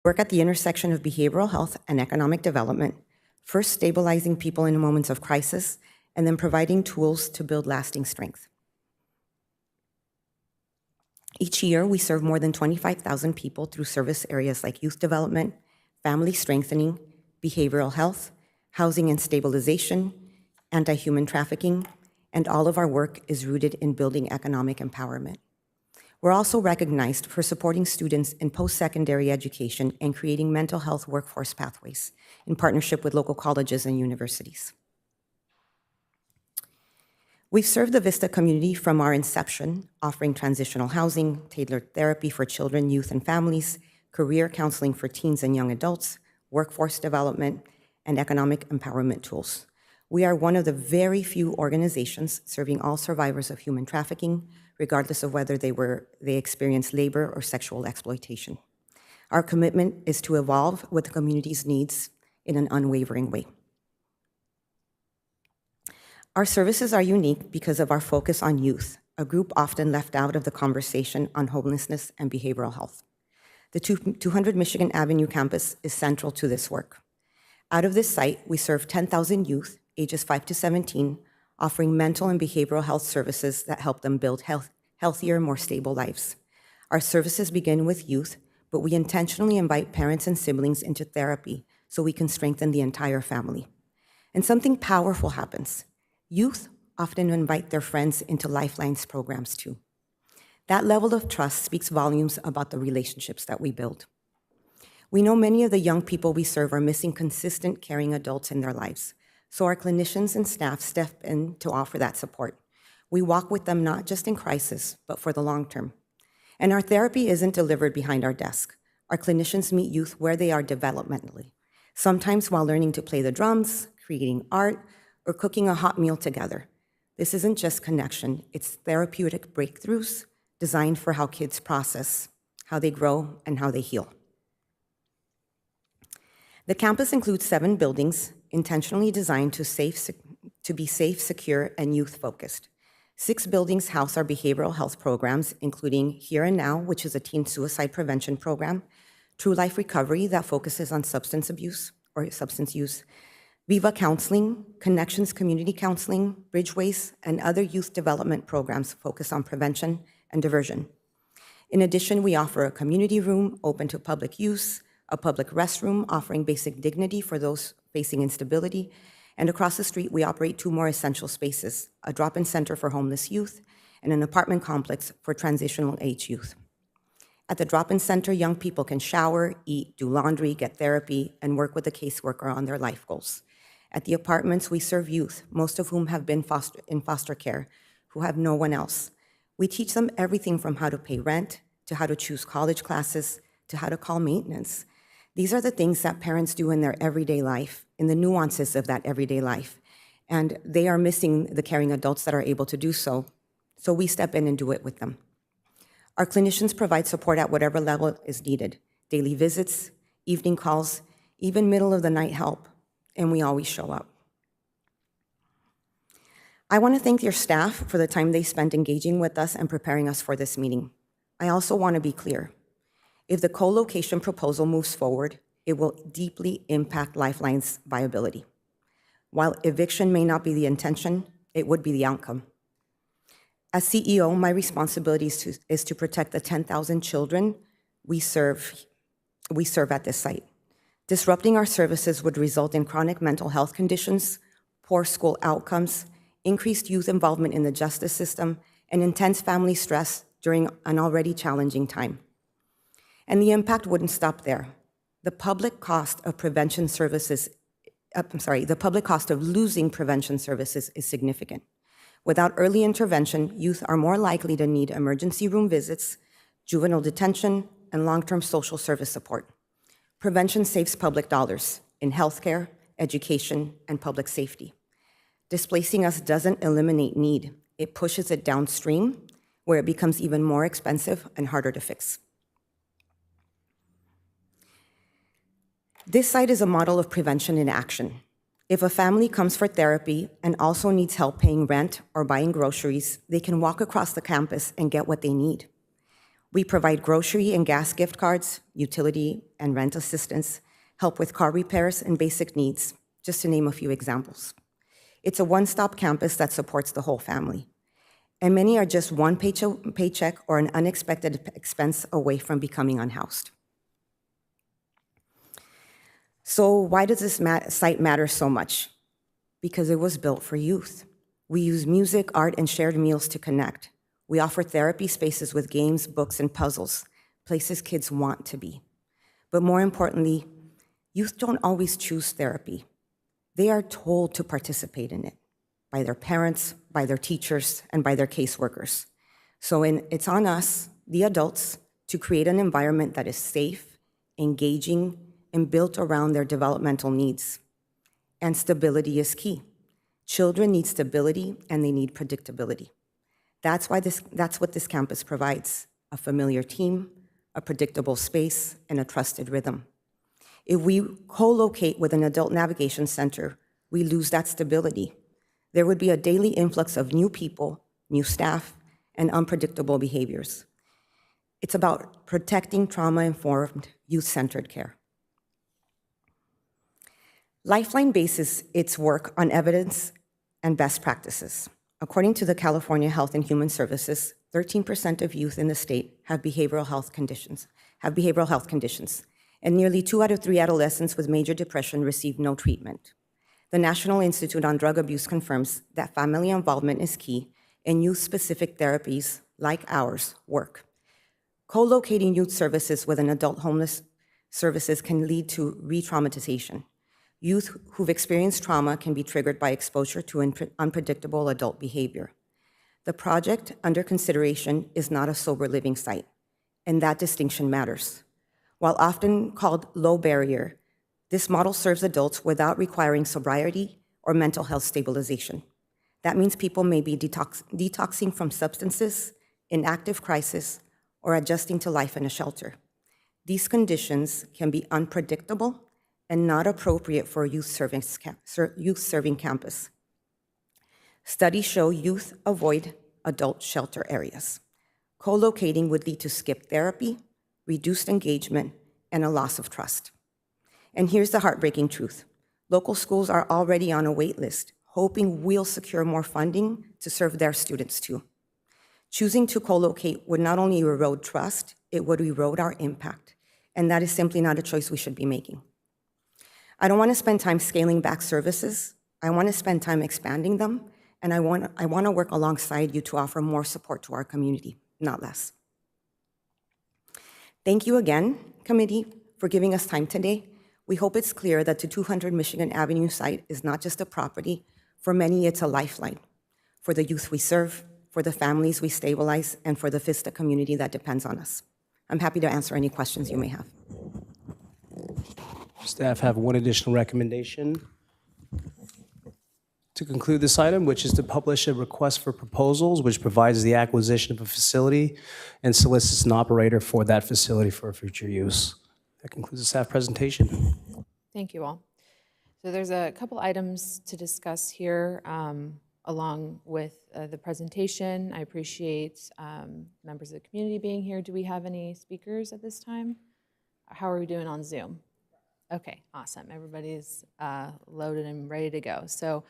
Work at the intersection of behavioral health and economic development, first stabilizing people in moments of crisis, and then providing tools to build lasting strength. Each year, we serve more than 25,000 people through service areas like youth development, family strengthening, behavioral health, housing and stabilization, anti-human trafficking, and all of our work is rooted in building economic empowerment. We're also recognized for supporting students in post-secondary education and creating mental health workforce pathways in partnership with local colleges and universities. We've served the Vista community from our inception, offering transitional housing, tailored therapy for children, youth, and families, career counseling for teens and young adults, workforce development, and economic empowerment tools. We are one of the very few organizations serving all survivors of human trafficking, regardless of whether they experienced labor or sexual exploitation. Our commitment is to evolve with the community's needs in an unwavering way. Our services are unique because of our focus on youth, a group often left out of the conversation on homelessness and behavioral health. The 200 Michigan Avenue campus is central to this work. Out of this site, we serve 10,000 youth, ages 5 to 17, offering mental and behavioral health services that help them build healthier, more stable lives. Our services begin with youth, but we intentionally invite parents and siblings into therapy so we can strengthen the entire family. And something powerful happens. Youth often invite their friends into Lifelines programs too. That level of trust speaks volumes about the relationships that we build. We know many of the young people we serve are missing consistent, caring adults in their lives, so our clinicians and staff step in to offer that support. We walk with them not just in crisis, but for the long term. And our therapy isn't delivered behind our desk. Our clinicians meet youth where they are developmentally, sometimes while learning to play the drums, creating art, or cooking a hot meal together. This isn't just connection, it's therapeutic breakthroughs designed for how kids process, how they grow, and how they heal. The campus includes 7 buildings intentionally designed to be safe, secure, and youth-focused. 6 buildings house our behavioral health programs, including Here and Now, which is a teen suicide prevention program, True Life Recovery that focuses on substance abuse or substance use, Viva Counseling, Connections Community Counseling, Bridgeways, and other youth development programs focused on prevention and diversion. In addition, we offer a community room open to public use, a public restroom offering basic dignity for those facing instability, and across the street, we operate 2 more essential spaces, a drop-in center for homeless youth and an apartment complex for transitional age youth. At the drop-in center, young people can shower, eat, do laundry, get therapy, and work with a caseworker on their life goals. At the apartments, we serve youth, most of whom have been in foster care, who have no one else. We teach them everything from how to pay rent, to how to choose college classes, to how to call maintenance. These are the things that parents do in their everyday life, in the nuances of that everyday life. And they are missing the caring adults that are able to do so, so we step in and do it with them. Our clinicians provide support at whatever level is needed, daily visits, evening calls, even middle of the night help, and we always show up. I want to thank your staff for the time they spent engaging with us and preparing us for this meeting. I also want to be clear. If the co-location proposal moves forward, it will deeply impact Lifeline's viability. While eviction may not be the intention, it would be the outcome. As CEO, my responsibility is to protect the 10,000 children we serve at this site. Disrupting our services would result in chronic mental health conditions, poor school outcomes, increased youth involvement in the justice system, and intense family stress during an already challenging time. And the impact wouldn't stop there. The public cost of losing prevention services is significant. Without early intervention, youth are more likely to need emergency room visits, juvenile detention, and long-term social service support. Prevention saves public dollars in healthcare, education, and public safety. Displacing us doesn't eliminate need. It pushes it downstream, where it becomes even more expensive and harder to fix. This site is a model of prevention in action. If a family comes for therapy and also needs help paying rent or buying groceries, they can walk across the campus and get what they need. We provide grocery and gas gift cards, utility and rent assistance, help with car repairs and basic needs, just to name a few examples. It's a one-stop campus that supports the whole family. And many are just one paycheck or an unexpected expense away from becoming unhoused. So why does this site matter so much? Because it was built for youth. We use music, art, and shared meals to connect. We offer therapy spaces with games, books, and puzzles, places kids want to be. But more importantly, youth don't always choose therapy. They are told to participate in it by their parents, by their teachers, and by their caseworkers. So it's on us, the adults, to create an environment that is safe, engaging, and built around their developmental needs. And stability is key. Children need stability and they need predictability. That's what this campus provides: a familiar team, a predictable space, and a trusted rhythm. If we co-locate with an adult navigation center, we lose that stability. There would be a daily influx of new people, new staff, and unpredictable behaviors. It's about protecting trauma-informed, youth-centered care. Lifeline bases its work on evidence and best practices. According to the California Health and Human Services, 13% of youth in the state have behavioral health conditions, and nearly 2 out of 3 adolescents with major depression receive no treatment. The National Institute on Drug Abuse confirms that family involvement is key, and youth-specific therapies like ours work. Co-locating youth services with an adult homeless services can lead to re-traumatization. Youth who've experienced trauma can be triggered by exposure to unpredictable adult behavior. The project under consideration is not a sober living site, and that distinction matters. While often called low barrier, this model serves adults without requiring sobriety or mental health stabilization. That means people may be detoxing from substances, in active crisis, or adjusting to life in a shelter. These conditions can be unpredictable and not appropriate for a youth-serving campus. Studies show youth avoid adult shelter areas. Co-locating would lead to skipped therapy, reduced engagement, and a loss of trust. And here's the heartbreaking truth. Local schools are already on a wait list, hoping we'll secure more funding to serve their students too. Choosing to co-locate would not only erode trust, it would erode our impact. And that is simply not a choice we should be making. I don't want to spend time scaling back services. I want to spend time expanding them, and I want to work alongside you to offer more support to our community, not less. Thank you again, committee, for giving us time today. We hope it's clear that the 200 Michigan Avenue site is not just a property. For many, it's a lifeline. For the youth we serve, for the families we stabilize, and for the Vista community that depends on us. I'm happy to answer any questions you may have. Staff have one additional recommendation to conclude this item, which is to publish a request for proposals, which provides the acquisition of a facility and solicits an operator for that facility for future use. That concludes the staff presentation. Thank you all. So there's a couple items to discuss here along with the presentation. I appreciate members of the community being here. Do we have any speakers at this time? How are we doing on Zoom? Okay, awesome. Everybody's loaded and ready to go. So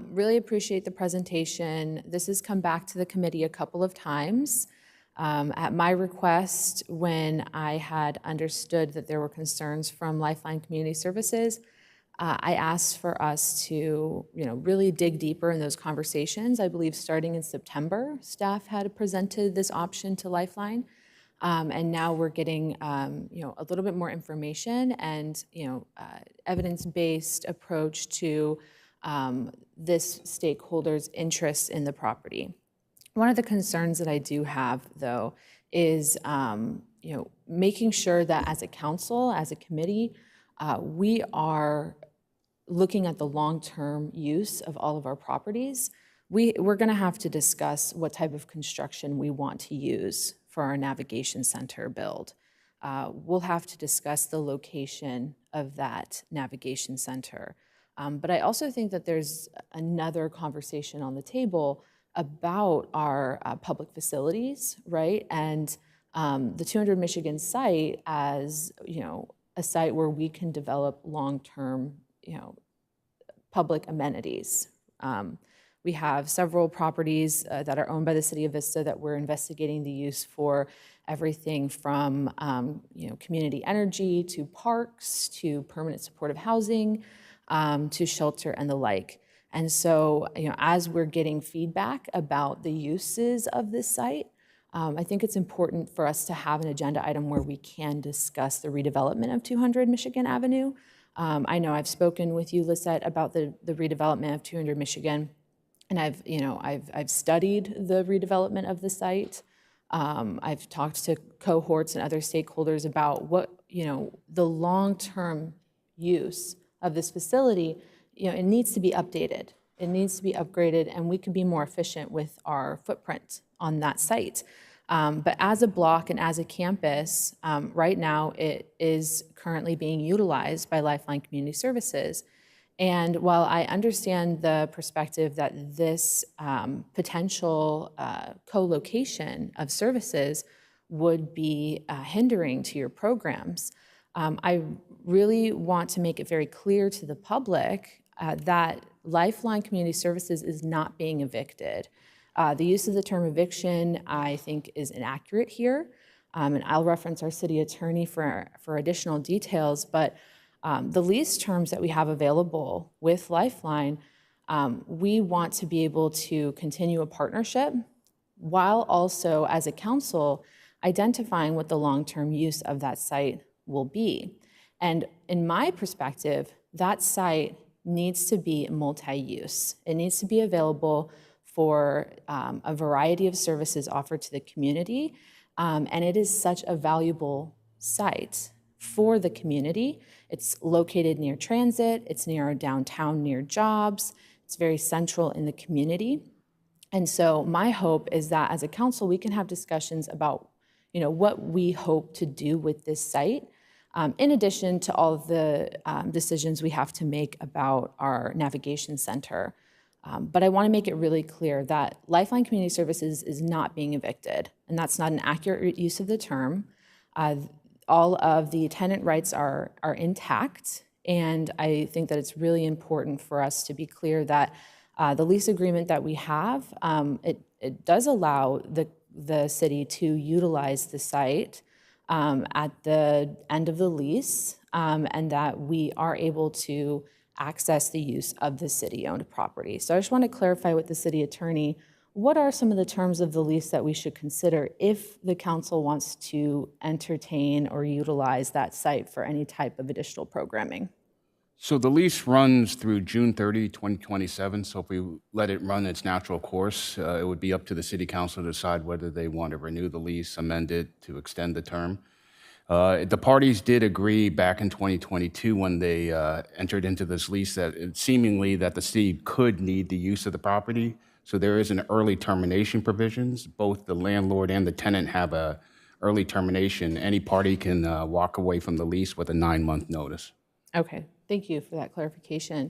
really appreciate the presentation. This has come back to the committee a couple of times. At my request, when I had understood that there were concerns from Lifeline Community Services, I asked for us to really dig deeper in those conversations. I believe starting in September, staff had presented this option to Lifeline. And now we're getting, a little bit more information and, evidence-based approach to this stakeholder's interest in the property. One of the concerns that I do have, though, is, making sure that as a council, as a committee, we are looking at the long-term use of all of our properties. We're going to have to discuss what type of construction we want to use for our navigation center build. We'll have to discuss the location of that navigation center. But I also think that there's another conversation on the table about our public facilities, right? And the 200 Michigan site as, a site where we can develop long-term, public amenities. We have several properties that are owned by the city of Vista that we're investigating the use for, everything from community energy to parks to permanent supportive housing to shelter and the like. And so, as we're getting feedback about the uses of this site, I think it's important for us to have an agenda item where we can discuss the redevelopment of 200 Michigan Avenue. I know I've spoken with you, Lisette, about the redevelopment of 200 Michigan, and I've studied the redevelopment of the site. I've talked to cohorts and other stakeholders about what, the long-term use of this facility. It needs to be updated. It needs to be upgraded, and we can be more efficient with our footprint on that site. But as a block and as a campus, right now it is currently being utilized by Lifeline Community Services. And while I understand the perspective that this potential co-location of services would be hindering to your programs, I really want to make it very clear to the public that Lifeline Community Services is not being evicted. The use of the term eviction, I think, is inaccurate here. And I'll reference our city attorney for additional details, but the lease terms that we have available with Lifeline, we want to be able to continue a partnership while also, as a council, identifying what the long-term use of that site will be. And in my perspective, that site needs to be multi-use. It needs to be available for a variety of services offered to the community, and it is such a valuable site for the community. It's located near transit, it's near our downtown, near jobs, it's very central in the community. And so my hope is that as a council, we can have discussions about what we hope to do with this site, in addition to all of the decisions we have to make about our navigation center. But I want to make it really clear that Lifeline Community Services is not being evicted, and that's not an accurate use of the term. All of the tenant rights are intact, and I think that it's really important for us to be clear that the lease agreement that we have, it does allow the city to utilize the site at the end of the lease, and that we are able to access the use of the city-owned property. So I just want to clarify with the city attorney, what are some of the terms of the lease that we should consider if the council wants to entertain or utilize that site for any type of additional programming? So the lease runs through June 30, 2027. So if we let it run its natural course, it would be up to the city council to decide whether they want to renew the lease, amend it to extend the term. The parties did agree back in 2022 when they entered into this lease that seemingly that the city could need the use of the property. So there is an early termination provisions. Both the landlord and the tenant have a early termination. Any party can walk away from the lease with a 9-month notice. Okay, thank you for that clarification.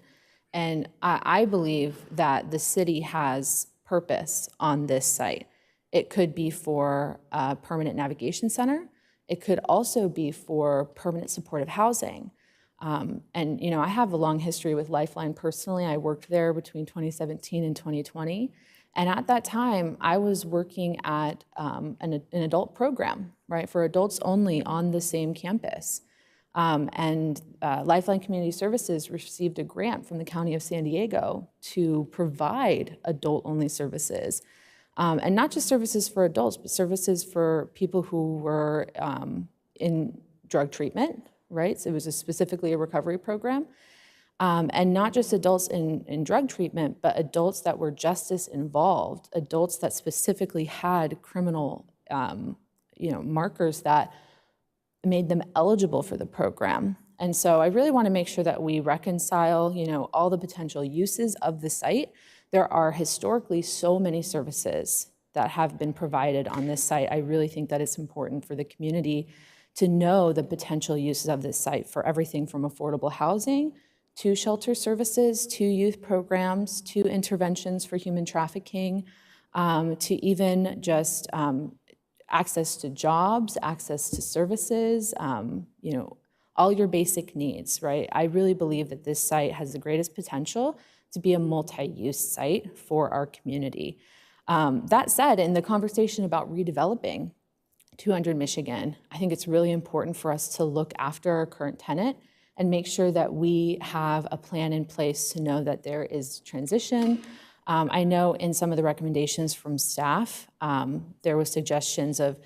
And I believe that the city has purpose on this site. It could be for a permanent navigation center. It could also be for permanent supportive housing. And I have a long history with Lifeline personally. I worked there between 2017 and 2020. And at that time, I was working at an adult program, right, for adults only on the same campus. And Lifeline Community Services received a grant from the County of San Diego to provide adult-only services. And not just services for adults, but services for people who were in drug treatment, right? So it was specifically a recovery program. And not just adults in drug treatment, but adults that were justice involved, adults that specifically had criminal markers that made them eligible for the program. And so I really want to make sure that we reconcile, all the potential uses of the site. There are historically so many services that have been provided on this site. I really think that it's important for the community to know the potential uses of this site for everything from affordable housing to shelter services, to youth programs, to interventions for human trafficking, to even just access to jobs, access to services, all your basic needs, right? I really believe that this site has the greatest potential to be a multi-use site for our community. That said, in the conversation about redeveloping 200 Michigan, I think it's really important for us to look after our current tenant and make sure that we have a plan in place to know that there is transition. I know in some of the recommendations from staff, there was suggestions of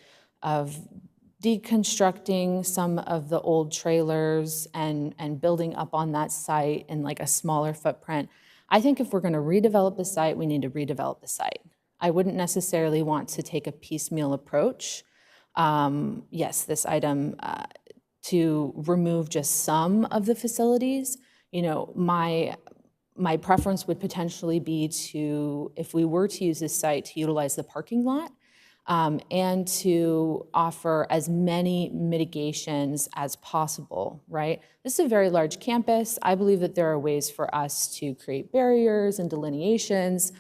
deconstructing some of the old trailers and building up on that site in like a smaller footprint. I think if we're going to redevelop the site, we need to redevelop the site. I wouldn't necessarily want to take a piecemeal approach. Yes, this item to remove just some of the facilities, my preference would potentially be to, if we were to use this site, to utilize the parking lot and to offer as many mitigations as possible, right? This is a very large campus. I believe that there are ways for us to create barriers and delineations,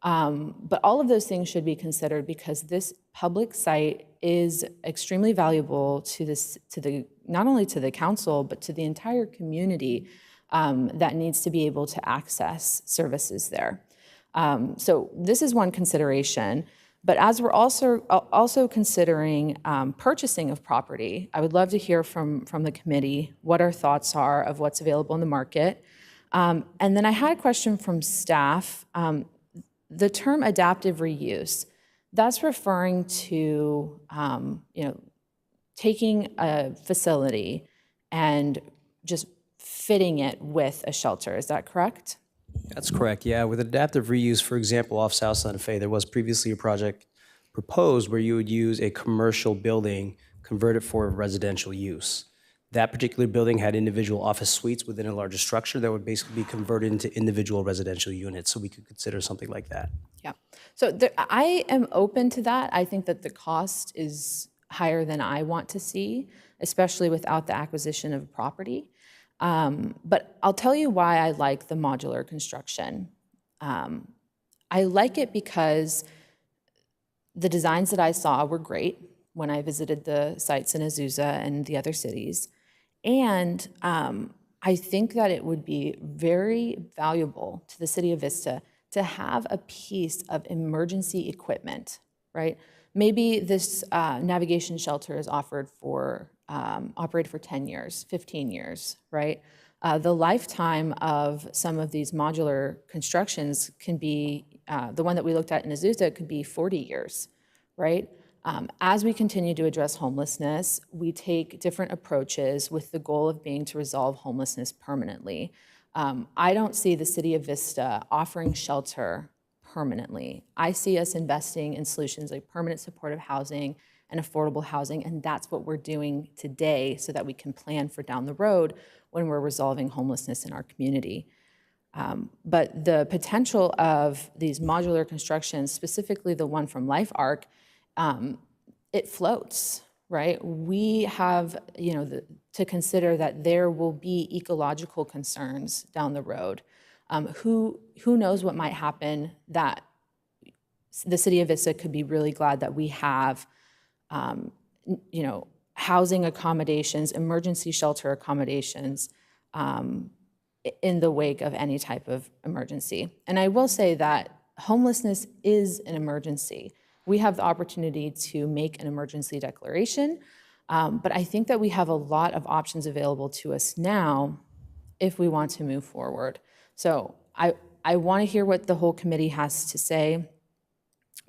but all of those things should be considered because this public site is extremely valuable to not only to the council, but to the entire community that needs to be able to access services there. So this is one consideration. But as we're also considering purchasing of property, I would love to hear from the committee what our thoughts are of what's available in the market. And then I had a question from staff. The term adaptive reuse, that's referring to taking a facility and just fitting it with a shelter. Is that correct? That's correct, yeah. With adaptive reuse, for example, off South Santa Fe, there was previously a project proposed where you would use a commercial building, convert it for residential use. That particular building had individual office suites within a larger structure that would basically be converted into individual residential units, so we could consider something like that. Yeah, so I am open to that. I think that the cost is higher than I want to see, especially without the acquisition of property. But I'll tell you why I like the modular construction. I like it because the designs that I saw were great when I visited the sites in Azusa and the other cities. And I think that it would be very valuable to the city of Vista to have a piece of emergency equipment, right? Maybe this navigation shelter is operated for 10 years, 15 years, right? The lifetime of some of these modular constructions can be, the one that we looked at in Azusa could be 40 years, right? As we continue to address homelessness, we take different approaches with the goal of being to resolve homelessness permanently. I don't see the city of Vista offering shelter permanently. I see us investing in solutions like permanent supportive housing and affordable housing, and that's what we're doing today so that we can plan for down the road when we're resolving homelessness in our community. But the potential of these modular constructions, specifically the one from Life Arc, it floats, right? We have, to consider that there will be ecological concerns down the road. Who knows what might happen, that the city of Vista could be really glad that we have housing accommodations, emergency shelter accommodations in the wake of any type of emergency. And I will say that homelessness is an emergency. We have the opportunity to make an emergency declaration, but I think that we have a lot of options available to us now if we want to move forward. So I want to hear what the whole committee has to say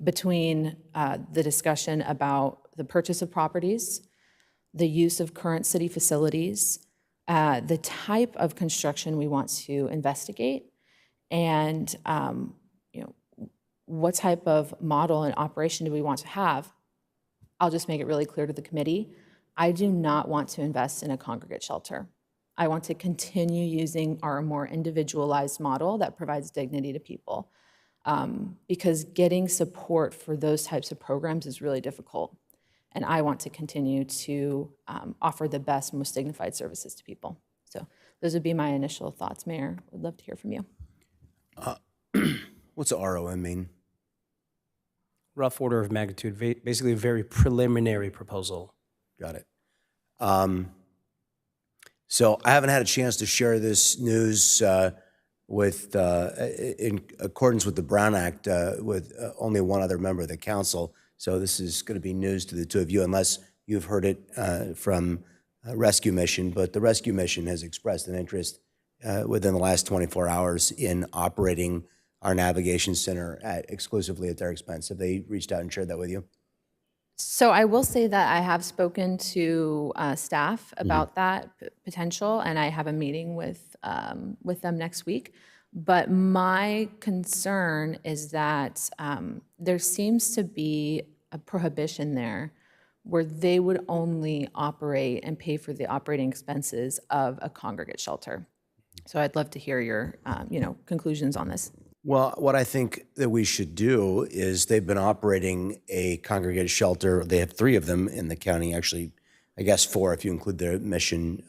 between the discussion about the purchase of properties, the use of current city facilities, the type of construction we want to investigate, and what type of model and operation do we want to have. I'll just make it really clear to the committee, I do not want to invest in a congregate shelter. I want to continue using our more individualized model that provides dignity to people, because getting support for those types of programs is really difficult. And I want to continue to offer the best, most dignified services to people. So those would be my initial thoughts, Mayor. Would love to hear from you. What's a ROM mean? Rough order of magnitude, basically a very preliminary proposal. Got it. So I haven't had a chance to share this news in accordance with the Brown Act with only one other member of the council. So this is going to be news to the two of you, unless you've heard it from Rescue Mission. But the Rescue Mission has expressed an interest within the last 24 hours in operating our navigation center exclusively at their expense. Have they reached out and shared that with you? So I will say that I have spoken to staff about that potential, and I have a meeting with them next week. But my concern is that there seems to be a prohibition there where they would only operate and pay for the operating expenses of a congregate shelter. So I'd love to hear your conclusions on this. Well, what I think that we should do is they've been operating a congregate shelter. They have 3 of them in the county, actually, I guess 4 if you include their mission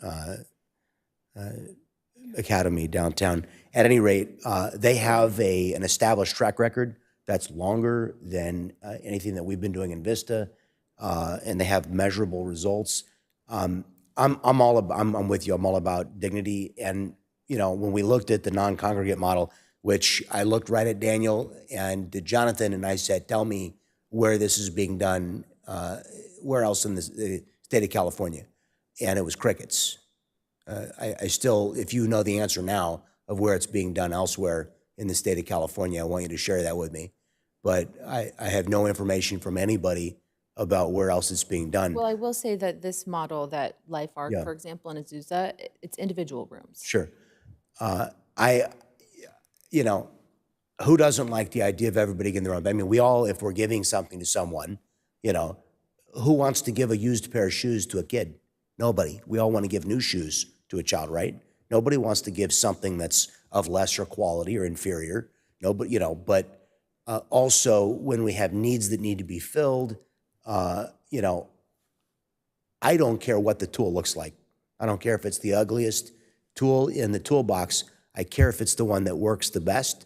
academy downtown. At any rate, they have an established track record that's longer than anything that we've been doing in Vista, and they have measurable results. I'm with you. I'm all about dignity, and when we looked at the non-congregate model, which I looked right at Daniel and to Jonathan, and I said, tell me where this is being done, where else in the state of California? And it was crickets. I still, if you know the answer now of where it's being done elsewhere in the state of California, I want you to share that with me. But I have no information from anybody about where else it's being done. Well, I will say that this model, that Life Arc, for example, in Azusa, it's individual rooms. Sure. Who doesn't like the idea of everybody getting their own? I mean, we all, if we're giving something to someone, who wants to give a used pair of shoes to a kid? Nobody. We all want to give new shoes to a child, right? Nobody wants to give something that's of lesser quality or inferior. Nobody, but also when we have needs that need to be filled, I don't care what the tool looks like. I don't care if it's the ugliest tool in the toolbox. I care if it's the one that works the best.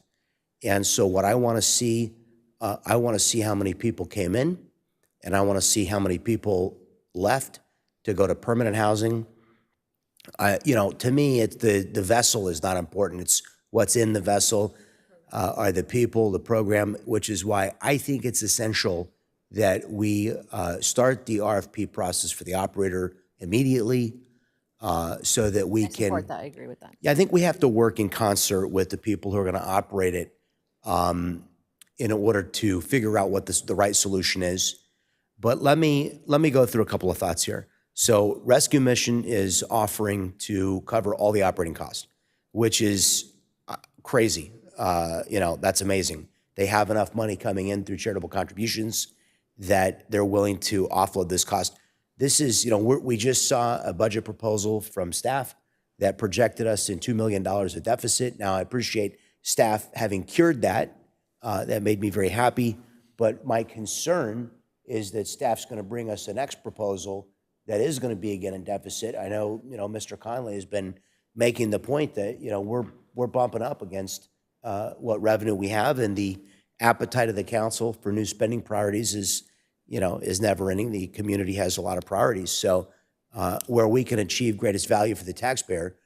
And so what I want to see, I want to see how many people came in, and I want to see how many people left to go to permanent housing. To me, it's the vessel is not important. It's what's in the vessel, are the people, the program, which is why I think it's essential that we start the RFP process for the operator immediately, so that we can support that. I agree with that. Yeah, I think we have to work in concert with the people who are going to operate it in order to figure out what the right solution is. But let me go through a couple of thoughts here. So Rescue Mission is offering to cover all the operating costs, which is crazy. That's amazing. They have enough money coming in through charitable contributions that they're willing to offload this cost. This is, we just saw a budget proposal from staff that projected us in $2 million of deficit. Now, I appreciate staff having cured that. That made me very happy. But my concern is that staff's going to bring us the next proposal that is going to be again in deficit. I know, Mr. Conley has been making the point that, we're bumping up against what revenue we have, and the appetite of the council for new spending priorities is never ending. The community has a lot of priorities. So where we can achieve greatest value for the taxpayer.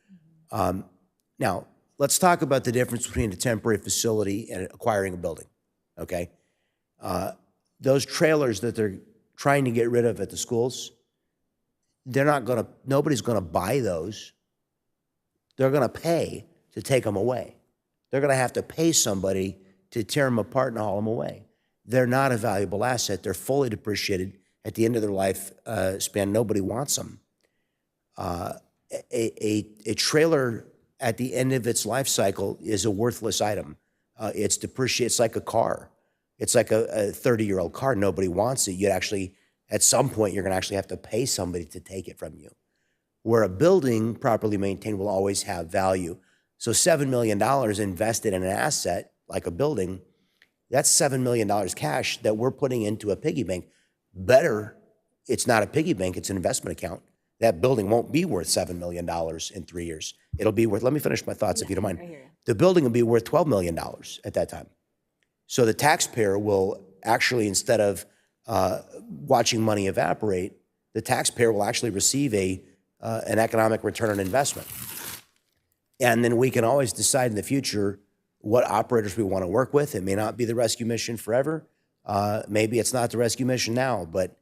Now, let's talk about the difference between a temporary facility and acquiring a building, okay? Those trailers that they're trying to get rid of at the schools, nobody's gonna buy those. They're gonna pay to take them away. They're gonna have to pay somebody to tear them apart and haul them away. They're not a valuable asset. They're fully depreciated at the end of their life span. Nobody wants them. A trailer at the end of its life cycle is a worthless item. It's depreciated. It's like a car. It's like a 30-year-old car. Nobody wants it. You'd actually, at some point, you're going to actually have to pay somebody to take it from you. Where a building properly maintained will always have value. So $7 million invested in an asset like a building, that's $7 million cash that we're putting into a piggy bank. Better, it's not a piggy bank, it's an investment account. That building won't be worth $7 million in 3 years. It'll be worth, let me finish my thoughts if you don't mind. The building will be worth $12 million at that time. So the taxpayer will actually, instead of watching money evaporate, the taxpayer will actually receive an economic return on investment. And then we can always decide in the future what operators we want to work with. It may not be the rescue mission forever. Maybe it's not the rescue mission now, but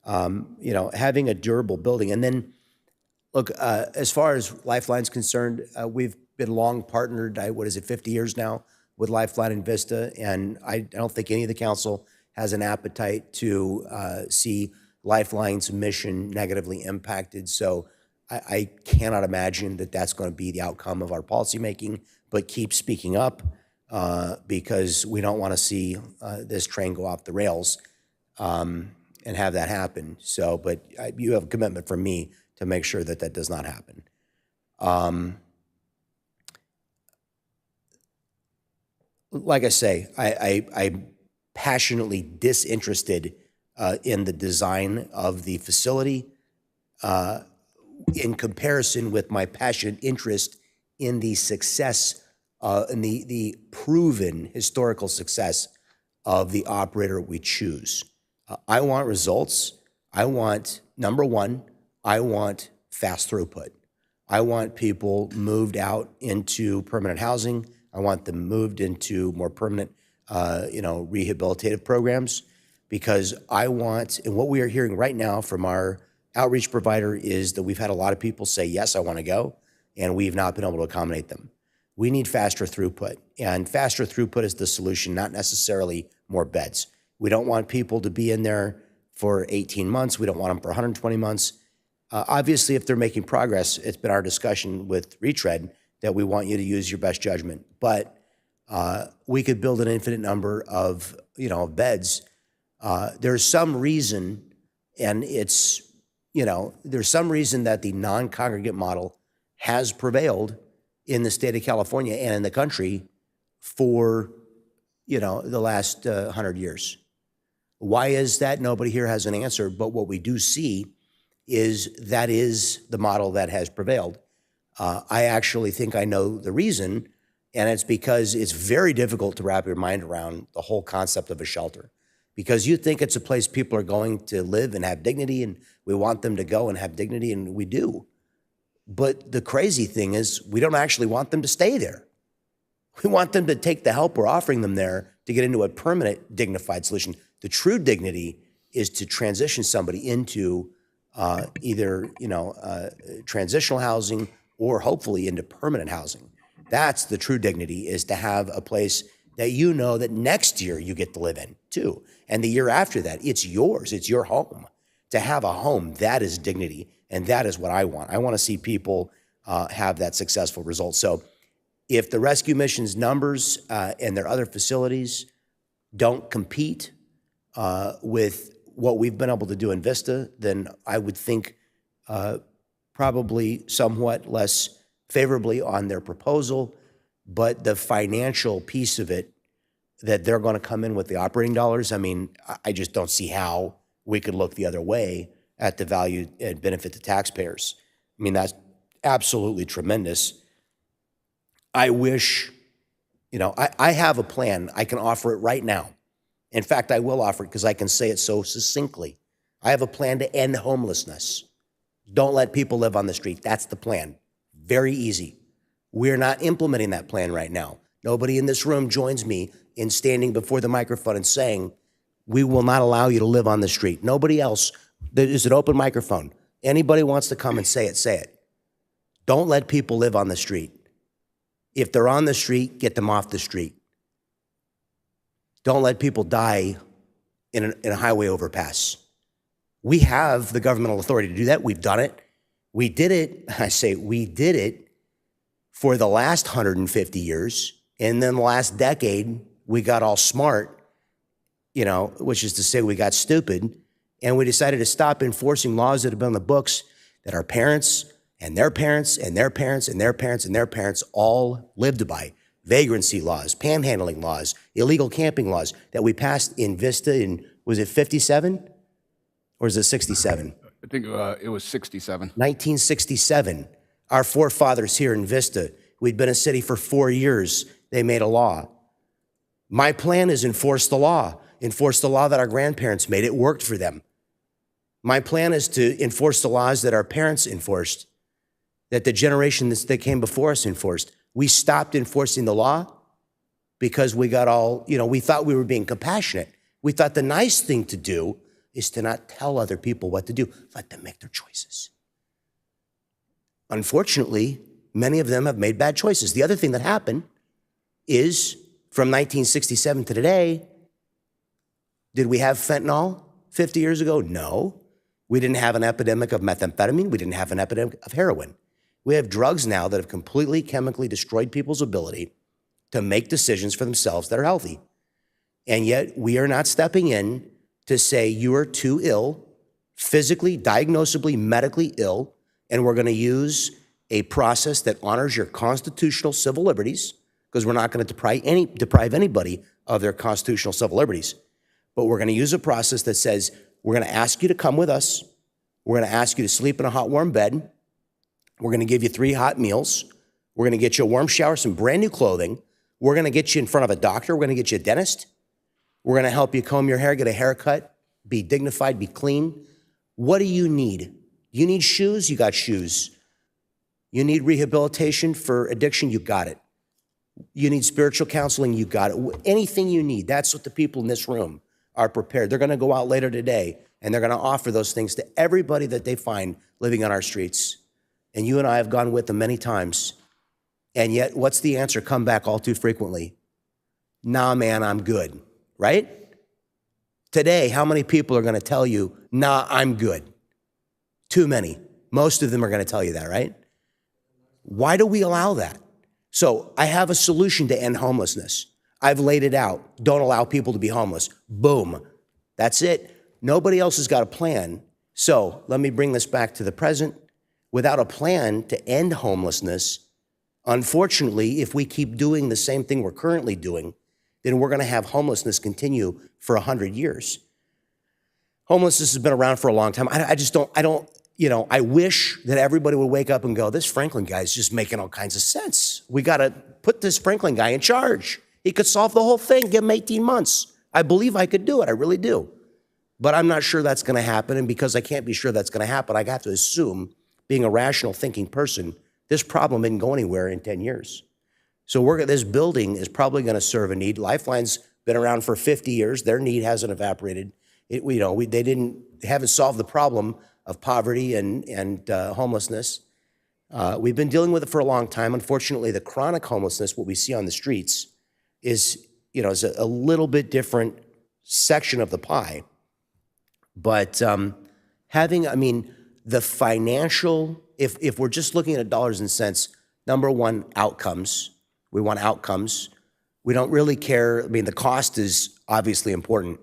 having a durable building. And then, look, as far as Lifeline's concerned, we've been long partnered, 50 years now with Lifeline and Vista, and I don't think any of the council has an appetite to see Lifeline's mission negatively impacted. So I cannot imagine that that's going to be the outcome of our policymaking, but keep speaking up because we don't want to see this train go off the rails and have that happen. So, but you have a commitment from me to make sure that that does not happen. Like I say, I'm passionately disinterested in the design of the facility in comparison with my passionate interest in the success, in the proven historical success of the operator we choose. I want results. I want, number one, I want fast throughput. I want people moved out into permanent housing. I want them moved into more permanent, rehabilitative programs, because I want, and what we are hearing right now from our outreach provider is that we've had a lot of people say, yes, I want to go, and we've not been able to accommodate them. We need faster throughput, and faster throughput is the solution, not necessarily more beds. We don't want people to be in there for 18 months. We don't want them for 120 months. Obviously, if they're making progress, it's been our discussion with Retread that we want you to use your best judgment. But we could build an infinite number of beds. There's some reason, and it's there's some reason that the non-congregate model has prevailed in the state of California and in the country for the last 100 years. Why is that? Nobody here has an answer. But what we do see is that is the model that has prevailed. I actually think I know the reason, and it's because it's very difficult to wrap your mind around the whole concept of a shelter. Because you think it's a place people are going to live and have dignity, and we want them to go and have dignity, and we do. But the crazy thing is we don't actually want them to stay there. We want them to take the help we're offering them there to get into a permanent, dignified solution. The true dignity is to transition somebody into either transitional housing or hopefully into permanent housing. That's the true dignity, is to have a place that that next year you get to live in too. And the year after that, it's yours, it's your home. To have a home, that is dignity, and that is what I want. I want to see people have that successful result. So if the rescue mission's numbers and their other facilities don't compete with what we've been able to do in Vista, then I would think probably somewhat less favorably on their proposal. But the financial piece of it, that they're going to come in with the operating dollars, I mean, I just don't see how we could look the other way at the value and benefit to taxpayers. I mean, that's absolutely tremendous. I wish, I have a plan. I can offer it right now. In fact, I will offer it because I can say it so succinctly. I have a plan to end homelessness. Don't let people live on the street. That's the plan. Very easy. We're not implementing that plan right now. Nobody in this room joins me in standing before the microphone and saying, we will not allow you to live on the street. Nobody else. There is an open microphone. Anybody wants to come and say it, say it. Don't let people live on the street. If they're on the street, get them off the street. Don't let people die in a highway overpass. We have the governmental authority to do that. We've done it. We did it, I say we did it for the last 150 years. And then the last decade, we got all smart, which is to say we got stupid. And we decided to stop enforcing laws that have been on the books that our parents and their parents and their parents and their parents and their parents all lived by. Vagrancy laws, panhandling laws, illegal camping laws that we passed in Vista in, was it 57 or is it 67? I think it was 67. 1967. Our forefathers here in Vista, we'd been a city for 4 years. They made a law. My plan is enforce the law. enforce the law that our grandparents made. It worked for them. My plan is to enforce the laws that our parents enforced, that the generation that came before us enforced. We stopped enforcing the law because we got all, we thought we were being compassionate. We thought the nice thing to do is to not tell other people what to do. Let them make their choices. Unfortunately, many of them have made bad choices. The other thing that happened is from 1967 to today, did we have fentanyl 50 years ago? No. We didn't have an epidemic of methamphetamine. We didn't have an epidemic of heroin. We have drugs now that have completely chemically destroyed people's ability to make decisions for themselves that are healthy. And yet we are not stepping in to say you are too ill, physically, diagnosably, medically ill, and we're going to use a process that honors your constitutional civil liberties, because we're not going to deprive anybody of their constitutional civil liberties. But we're going to use a process that says, we're going to ask you to come with us. We're going to ask you to sleep in a hot, warm bed. We're going to give you 3 hot meals. We're going to get you a warm shower, some brand new clothing. We're going to get you in front of a doctor. We're going to get you a dentist. We're going to help you comb your hair, get a haircut, be dignified, be clean. What do you need? You need shoes? You got shoes. You need rehabilitation for addiction? You got it. You need spiritual counseling? You got it. Anything you need, that's what the people in this room are prepared. They're going to go out later today, and they're going to offer those things to everybody that they find living on our streets. And you and I have gone with them many times. And yet, what's the answer? Come back all too frequently. Nah, man, I'm good, right? Today, how many people are going to tell you, nah, I'm good? Too many. Most of them are going to tell you that, right? Why do we allow that? So I have a solution to end homelessness. I've laid it out. Don't allow people to be homeless. Boom. That's it. Nobody else has got a plan. So let me bring this back to the present. Without a plan to end homelessness, unfortunately, if we keep doing the same thing we're currently doing, then we're going to have homelessness continue for 100 years. Homelessness has been around for a long time. I wish that everybody would wake up and go, this Franklin guy is just making all kinds of sense. We got to put this Franklin guy in charge. He could solve the whole thing, give him 18 months. I believe I could do it, I really do. But I'm not sure that's going to happen, and because I can't be sure that's going to happen, I have to assume, being a rational thinking person, this problem isn't going anywhere in 10 years. So this building is probably going to serve a need. Lifeline's been around for 50 years. Their need hasn't evaporated. They haven't solved the problem of poverty and homelessness. We've been dealing with it for a long time. Unfortunately, the chronic homelessness, what we see on the streets, is a little bit different section of the pie. But the financial, if we're just looking at dollars and cents, number one, outcomes. We want outcomes. We don't really care. The cost is obviously important,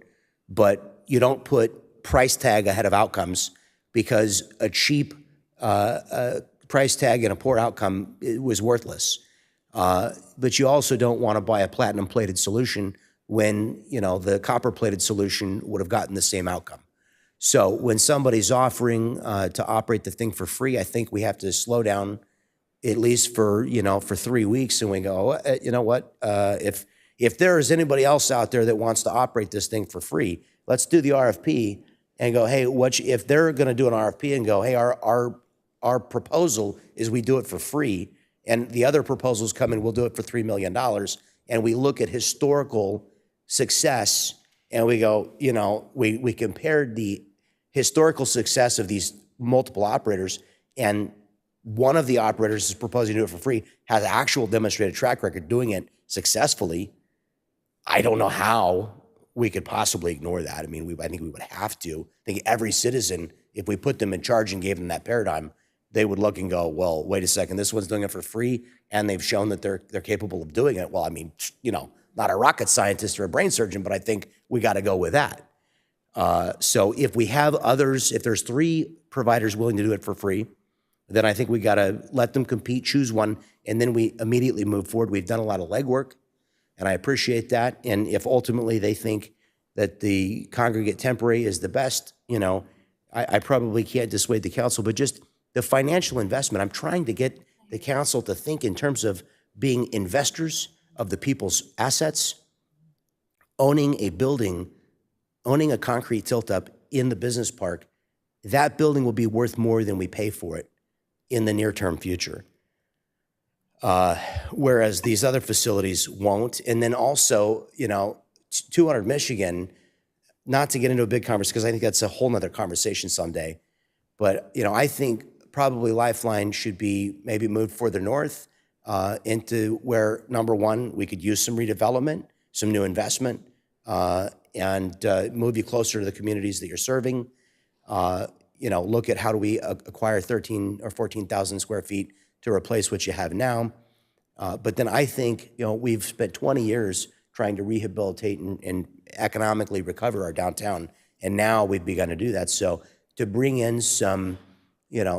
but you don't put price tag ahead of outcomes, because a cheap price tag and a poor outcome was worthless. But you also don't want to buy a platinum-plated solution when the copper-plated solution would have gotten the same outcome. So when somebody's offering to operate the thing for free, I think we have to slow down at least for 3 weeks, and we go, you know what? If there is anybody else out there that wants to operate this thing for free, let's do the RFP and go, hey, if they're going to do an RFP and go, hey, our proposal is we do it for free, and the other proposals come in, we'll do it for $3 million, and we look at historical success, and we go, we compared the historical success of these multiple operators, and one of the operators is proposing to do it for free, has actual demonstrated track record doing it successfully. I don't know how we could possibly ignore that. I think we would have to. I think every citizen, if we put them in charge and gave them that paradigm, they would look and go, well, wait a second, this one's doing it for free, and they've shown that they're capable of doing it. Well, not a rocket scientist or a brain surgeon, but I think we got to go with that. So if we have others, if there's 3 providers willing to do it for free, then I think we got to let them compete, choose one, and then we immediately move forward. We've done a lot of legwork, and I appreciate that. And if ultimately they think that the congregate temporary is the best, I probably can't dissuade the council, but just the financial investment, I'm trying to get the council to think in terms of being investors of the people's assets, owning a building owning a concrete tilt-up in the business park, that building will be worth more than we pay for it in the near-term future. Whereas these other facilities won't. And then also, 200 Michigan, not to get into a big conversation, because I think that's a whole nother conversation someday. But, I think probably Lifeline should be maybe moved further north into where, number one, we could use some redevelopment, some new investment, and move you closer to the communities that you're serving. Look at how do we acquire 13 or 14,000 square feet to replace what you have now. But then I think, we've spent 20 years trying to rehabilitate and economically recover our downtown, and now we've begun to do that. So to bring in some,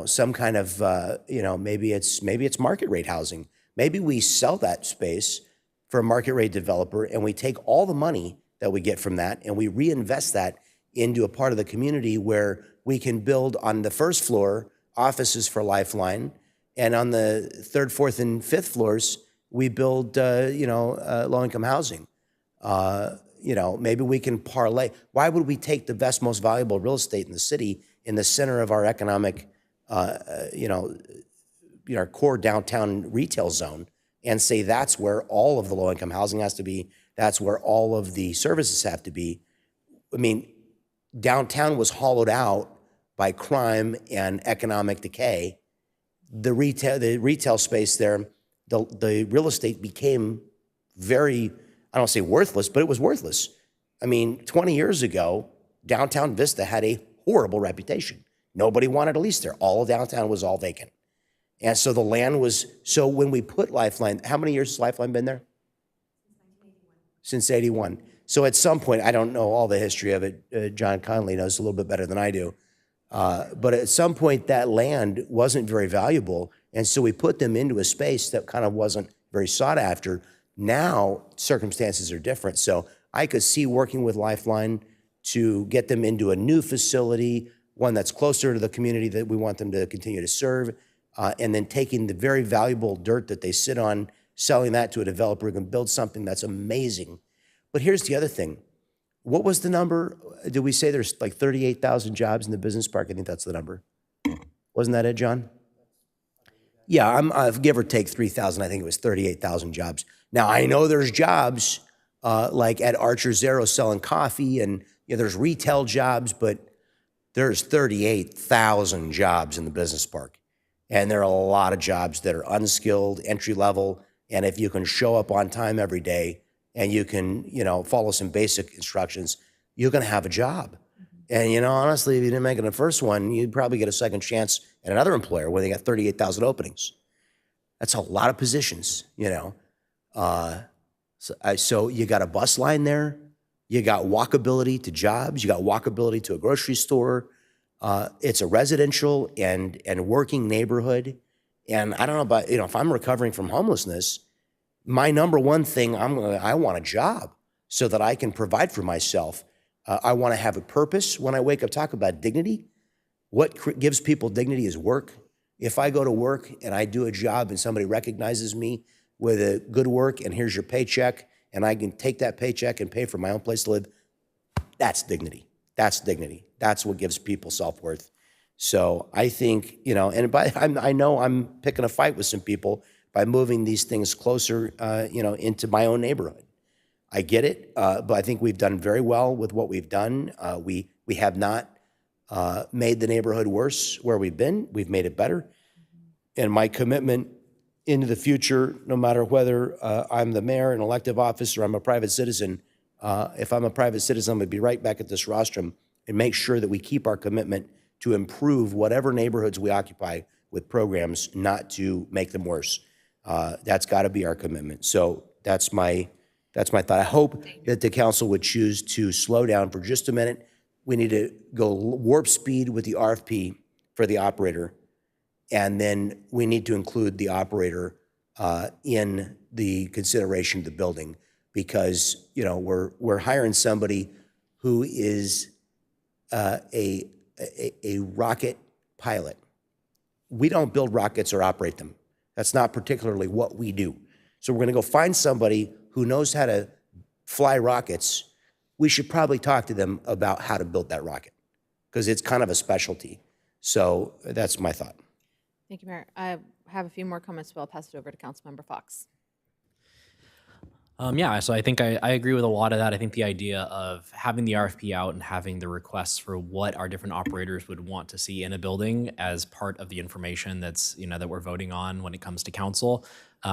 some kind of, maybe it's market rate housing. Maybe we sell that space for a market rate developer, and we take all the money that we get from that and we reinvest that into a part of the community where we can build on the first floor offices for Lifeline, and on the third, fourth, and fifth floors, we build, low-income housing. Maybe we can parlay. Why would we take the best, most valuable real estate in the city in the center of our economic, our core downtown retail zone, and say that's where all of the low-income housing has to be, that's where all of the services have to be? I mean, downtown was hollowed out by crime and economic decay. The retail space there, the real estate became very, I don't say worthless, but it was worthless. I mean, 20 years ago, downtown Vista had a horrible reputation. Nobody wanted to lease there. All of downtown was all vacant. And so the land was, so when we put Lifeline, how many years has Lifeline been there? Since 81. So at some point, I don't know all the history of it. John Conley knows a little bit better than I do. But at some point, that land wasn't very valuable. And so we put them into a space that kind of wasn't very sought after. Now, circumstances are different. So I could see working with Lifeline to get them into a new facility, one that's closer to the community that we want them to continue to serve, and then taking the very valuable dirt that they sit on, selling that to a developer who can build something that's amazing. But here's the other thing. What was the number? Did we say there's like 38,000 jobs in the business park? I think that's the number. Wasn't that it, John? Yeah, I'm give or take 3,000. I think it was 38,000 jobs. Now, I know there's jobs like at Archer Zero selling coffee, and there's retail jobs, but there's 38,000 jobs in the business park. And there are a lot of jobs that are unskilled, entry level, and if you can show up on time every day and you can, follow some basic instructions, you're going to have a job. And, honestly, if you didn't make it in the first one, you'd probably get a second chance at another employer where they got 38,000 openings. That's a lot of positions, So you got a bus line there. You got walkability to jobs. You got walkability to a grocery store. It's a residential and working neighborhood. And I don't know about, if I'm recovering from homelessness, my number one thing, I want a job so that I can provide for myself. I want to have a purpose when I wake up. Talk about dignity. What gives people dignity is work. If I go to work and I do a job and somebody recognizes me with a good work and here's your paycheck and I can take that paycheck and pay for my own place to live, that's dignity. That's dignity. That's what gives people self-worth. So I think, I know I'm picking a fight with some people by moving these things closer, into my own neighborhood. I get it, but I think we've done very well with what we've done. We have not made the neighborhood worse where we've been. We've made it better. And my commitment into the future, no matter whether I'm the mayor in elective office or I'm a private citizen, if I'm a private citizen, I'm going to be right back at this rostrum and make sure that we keep our commitment to improve whatever neighborhoods we occupy with programs, not to make them worse. That's got to be our commitment. So that's my thought. I hope that the council would choose to slow down for just a minute. We need to go warp speed with the RFP for the operator, and then we need to include the operator in the consideration of the building, because we're hiring somebody who is a rocket pilot. We don't build rockets or operate them. That's not particularly what we do. So we're going to go find somebody who knows how to fly rockets. we should probably talk to them about how to build that rocket, because it's kind of a specialty. So that's my thought. Thank you, Mayor. I have a few more comments, but I'll pass it over to Councilmember Fox. Yeah, so I think I agree with a lot of that. I think the idea of having the RFP out and having the requests for what our different operators would want to see in a building as part of the information that's, that we're voting on when it comes to council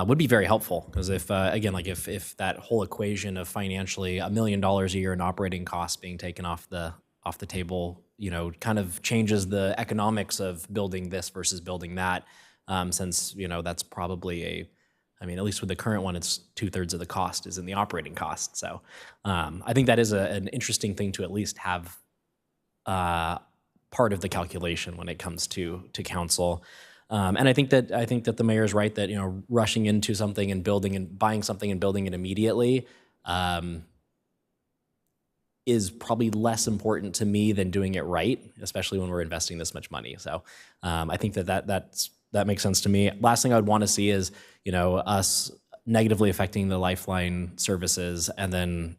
would be very helpful. Because if, again, like if that whole equation of financially $1 million a year in operating costs being taken off the table, kind of changes the economics of building this versus building that, since, that's probably at least with the current one, it's 2/3 of the cost is in the operating cost. So I think that is an interesting thing to at least have part of the calculation when it comes to council. And I think that the mayor is right that rushing into something and building and buying something and building it immediately is probably less important to me than doing it right, especially when we're investing this much money. So I think that makes sense to me. Last thing I would want to see is, us negatively affecting the Lifeline services and then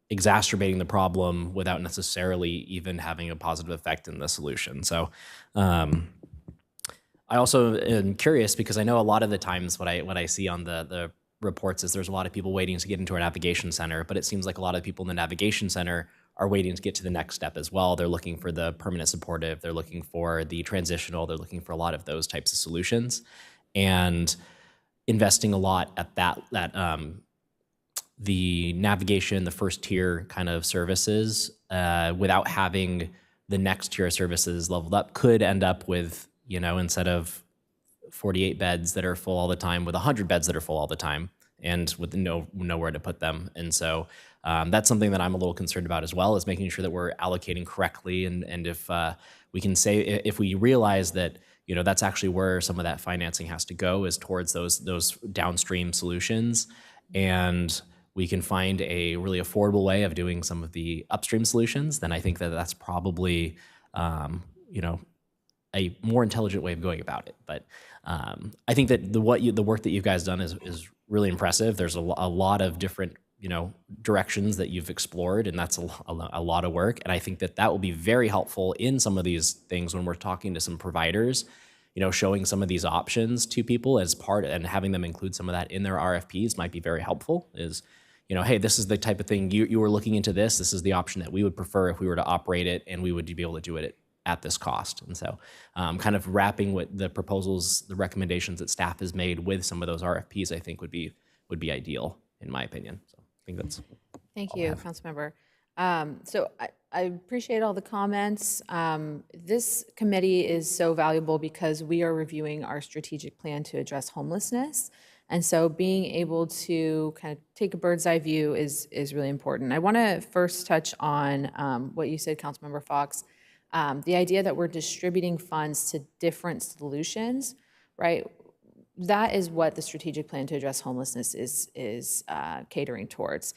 exacerbating the problem without necessarily even having a positive effect in the solution. So I also am curious because I know a lot of the times what I see on the reports is there's a lot of people waiting to get into our navigation center, but it seems like a lot of people in the navigation center are waiting to get to the next step as well. They're looking for the permanent supportive, they're looking for the transitional, they're looking for a lot of those types of solutions. And investing a lot at the navigation, the first tier kind of services, without having the next tier of services leveled up could end up with, instead of 48 beds that are full all the time, with 100 beds that are full all the time and with nowhere to put them. And so that's something that I'm a little concerned about as well, is making sure that we're allocating correctly. And if we can say, if we realize that, that's actually where some of that financing has to go, is towards those downstream solutions. And we can find a really affordable way of doing some of the upstream solutions, then I think that that's probably, a more intelligent way of going about it. But I think that the work that you guys done is really impressive. There's a lot of different directions that you've explored, and that's a lot of work. And I think that will be very helpful in some of these things when we're talking to some providers, showing some of these options to people as part, and having them include some of that in their RFPs might be very helpful. Is, hey, this is the type of thing you were looking into this. This is the option that we would prefer if we were to operate it, and we would be able to do it at this cost. And so kind of wrapping with the proposals, the recommendations that staff has made with some of those RFPs, I think would be ideal in my opinion. So I think that's. Thank you, Councilmember. So I appreciate all the comments. This committee is so valuable because we are reviewing our strategic plan to address homelessness. And so being able to kind of take a bird's eye view is really important. I want to first touch on what you said, Councilmember Fox, the idea that we're distributing funds to different solutions, right? That is what the strategic plan to address homelessness is catering towards.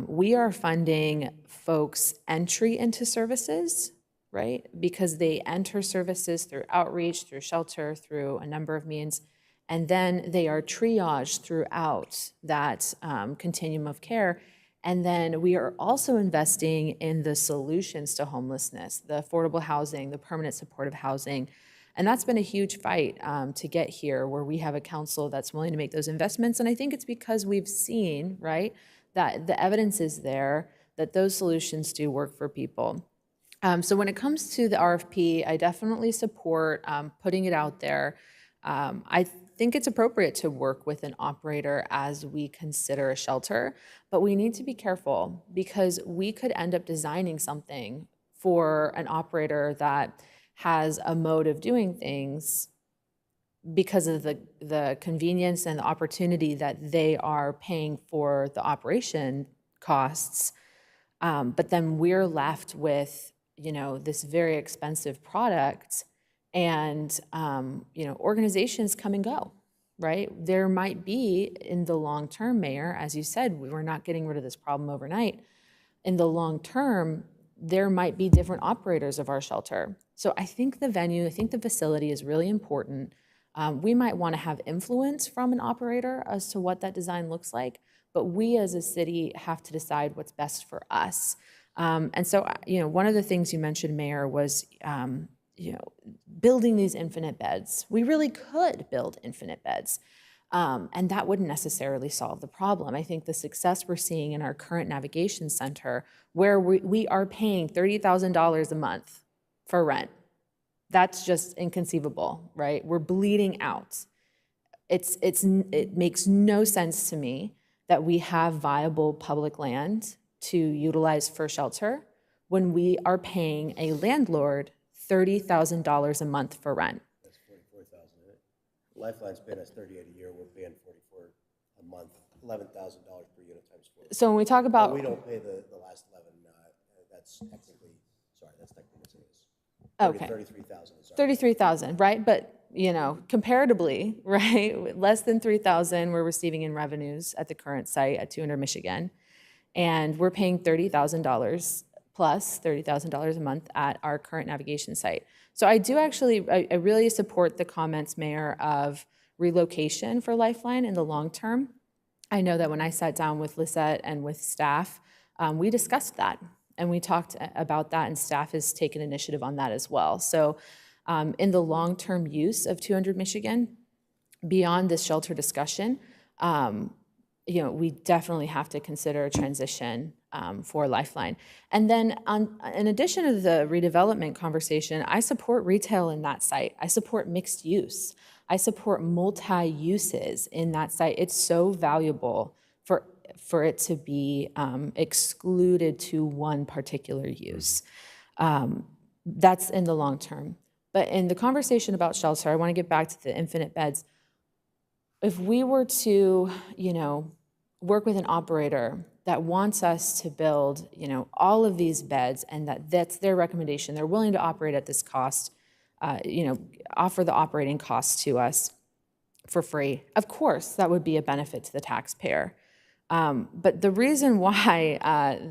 We are funding folks' entry into services, right? Because they enter services through outreach, through shelter, through a number of means, and then they are triaged throughout that continuum of care. And then we are also investing in the solutions to homelessness, the affordable housing, the permanent supportive housing. And that's been a huge fight to get here, where we have a council that's willing to make those investments. And I think it's because we've seen, right, that the evidence is there that those solutions do work for people. So when it comes to the RFP, I definitely support putting it out there. I think it's appropriate to work with an operator as we consider a shelter, but we need to be careful because we could end up designing something for an operator that has a mode of doing things because of the convenience and the opportunity that they are paying for the operation costs. But then we're left with, this very expensive product, and, organizations come and go, right? There might be in the long term, Mayor, as you said, we're not getting rid of this problem overnight. In the long term, there might be different operators of our shelter. So I think the venue, I think the facility is really important. We might want to have influence from an operator as to what that design looks like, but we as a city have to decide what's best for us. And so, one of the things you mentioned, Mayor, was, building these infinite beds. We really could build infinite beds. And that wouldn't necessarily solve the problem. I think the success we're seeing in our current navigation center, where we are paying $30,000 a month for rent, that's just inconceivable, right? We're bleeding out. It makes no sense to me that we have viable public land to utilize for shelter when we are paying a landlord $30,000 a month for rent. That's 44,000. Lifeline's paying us 38 a year. We're paying 44 a month, $11,000 per unit times 4. So when we talk about, We don't pay the last 11. That's technically what it is. Okay. 33,000. 33,000, right? But, comparatively, right, less than 3,000 we're receiving in revenues at the current site at 200 Michigan. And we're paying $30,000 plus $30,000 a month at our current navigation site. So I really support the comments, Mayor, of relocation for Lifeline in the long term. I know that when I sat down with Lisette and with staff, we discussed that. And we talked about that, and staff has taken initiative on that as well. So in the long-term use of 200 Michigan, beyond this shelter discussion, we definitely have to consider a transition for Lifeline. And then in addition to the redevelopment conversation, I support retail in that site. I support mixed use. I support multi-uses in that site. It's so valuable for it to be excluded to one particular use. That's in the long term. But in the conversation about shelter, I want to get back to the infinite beds. If we were to, work with an operator that wants us to build, all of these beds, and that's their recommendation, they're willing to operate at this cost, offer the operating costs to us for free, of course, that would be a benefit to the taxpayer. But the reason why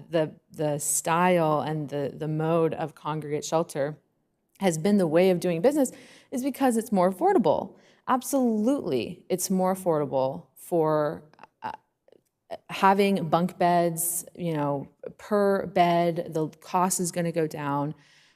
the style and the mode of congregate shelter has been the way of doing business is because it's more affordable. Absolutely, it's more affordable for having bunk beds, per bed, the cost is going to go down.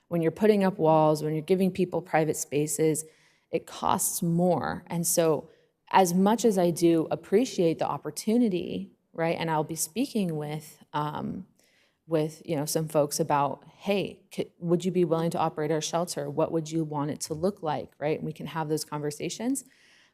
When you're putting up walls, when you're giving people private spaces, it costs more. And so as much as I do appreciate the opportunity, right, and I'll be speaking with some folks about, hey, would you be willing to operate our shelter? What would you want it to look like, right? And we can have those conversations.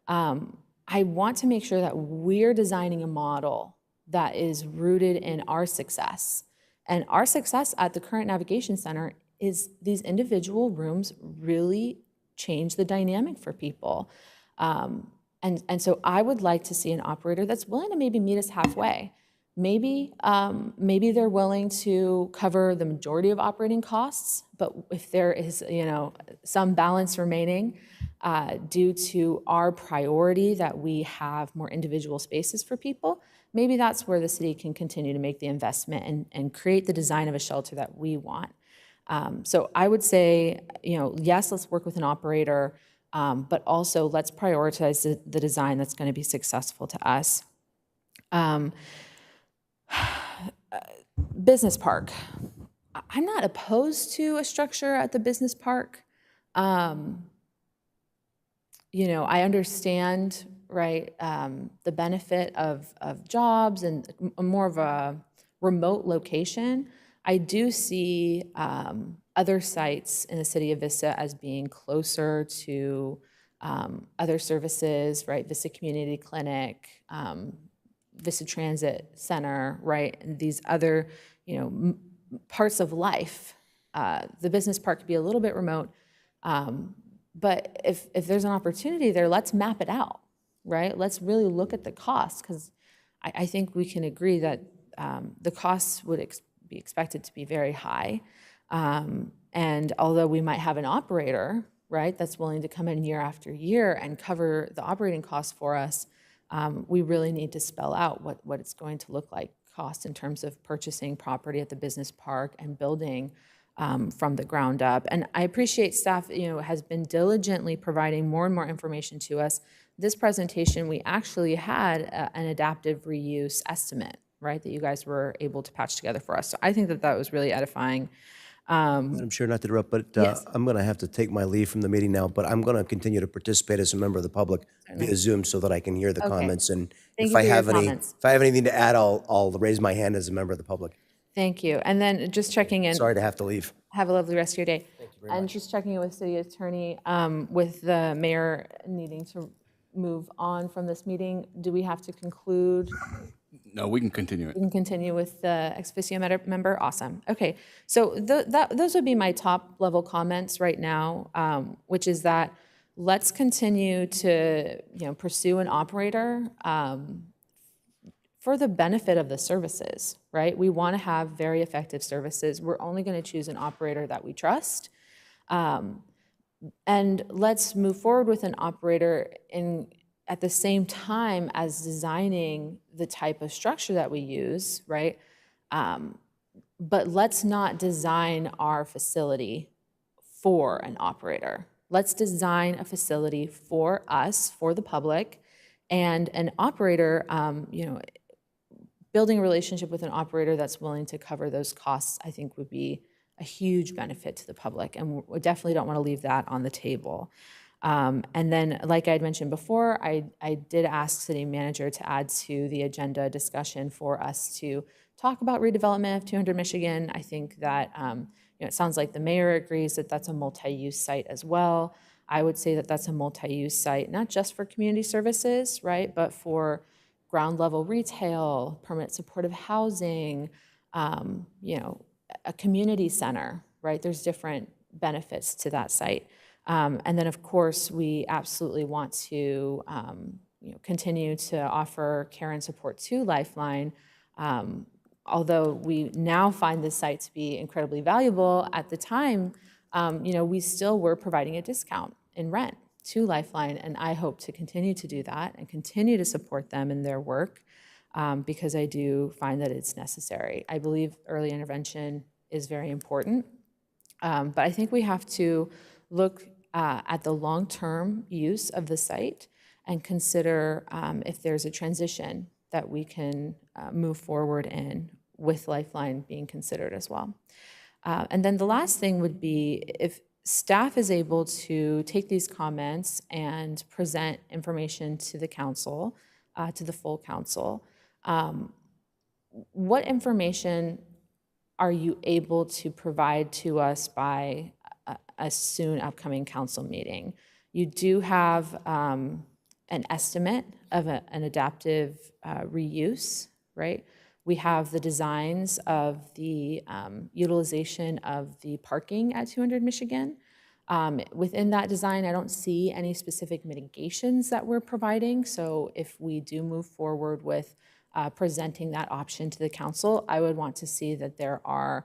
I want to make sure that we're designing a model that is rooted in our success. And our success at the current navigation center is these individual rooms really change the dynamic for people. And so I would like to see an operator that's willing to maybe meet us halfway. Maybe they're willing to cover the majority of operating costs, but if there is some balance remaining due to our priority that we have more individual spaces for people, maybe that's where the city can continue to make the investment and create the design of a shelter that we want. So I would say, yes, let's work with an operator, but also let's prioritize the design that's going to be successful to us. Business park. I'm not opposed to a structure at the business park. I understand, right, the benefit of jobs and more of a remote location. I do see other sites in the city of Vista as being closer to other services, right? Vista Community Clinic, Vista Transit Center, right? And these other, parts of life. The business park could be a little bit remote, but if there's an opportunity there, let's map it out, right? Let's really look at the costs, because I think we can agree that the costs would be expected to be very high. And although we might have an operator, right, that's willing to come in year after year and cover the operating costs for us, we really need to spell out what it's going to look like, cost in terms of purchasing property at the business park and building from the ground up. And I appreciate staff, has been diligently providing more and more information to us. This presentation, we actually had an adaptive reuse estimate, right, that you guys were able to patch together for us. So I think that that was really edifying. I'm sure not to interrupt, but Yes. I'm going to have to take my leave from the meeting now, but I'm going to continue to participate as a member of the public via Zoom so that I can hear the Okay. comments. And Thank if you I for your have comments. if I have anything to add, I'll raise my hand as a member of the public. Thank you. And then just checking in. Sorry to have to leave. Have a lovely rest of your day. And just checking in with city attorney, with the mayor needing to move on from this meeting, do we have to conclude? No, we can continue it. We can continue with the ex officio member? Awesome. Okay, so those would be my top level comments right now, which is that let's continue to, pursue an operator for the benefit of the services, right? We want to have very effective services. We're only going to choose an operator that we trust. And let's move forward with an operator at the same time as designing the type of structure that we use, right? But let's not design our facility for an operator. Let's design a facility for us, for the public, and an operator, building a relationship with an operator that's willing to cover those costs, I think would be a huge benefit to the public. And we definitely don't want to leave that on the table. And then, like I had mentioned before, I did ask city manager to add to the agenda discussion for us to talk about redevelopment of 200 Michigan. I think that, it sounds like the mayor agrees that that's a multi-use site as well. I would say that that's a multi-use site, not just for community services, right, but for ground level retail, permanent supportive housing, a community center, right? There's different benefits to that site. And then, of course, we absolutely want to continue to offer care and support to Lifeline. Although we now find this site to be incredibly valuable, at the time, we still were providing a discount in rent to Lifeline, and I hope to continue to do that and continue to support them in their work because I do find that it's necessary. I believe early intervention is very important, but I think we have to look at the long-term use of the site and consider if there's a transition that we can move forward in with Lifeline being considered as well. And then the last thing would be if staff is able to take these comments and present information to the council, to the full council, what information are you able to provide to us by a soon upcoming council meeting? You do have an estimate of an adaptive reuse, right? We have the designs of the utilization of the parking at 200 Michigan. Within that design, I don't see any specific mitigations that we're providing. So if we do move forward with presenting that option to the council, I would want to see that there are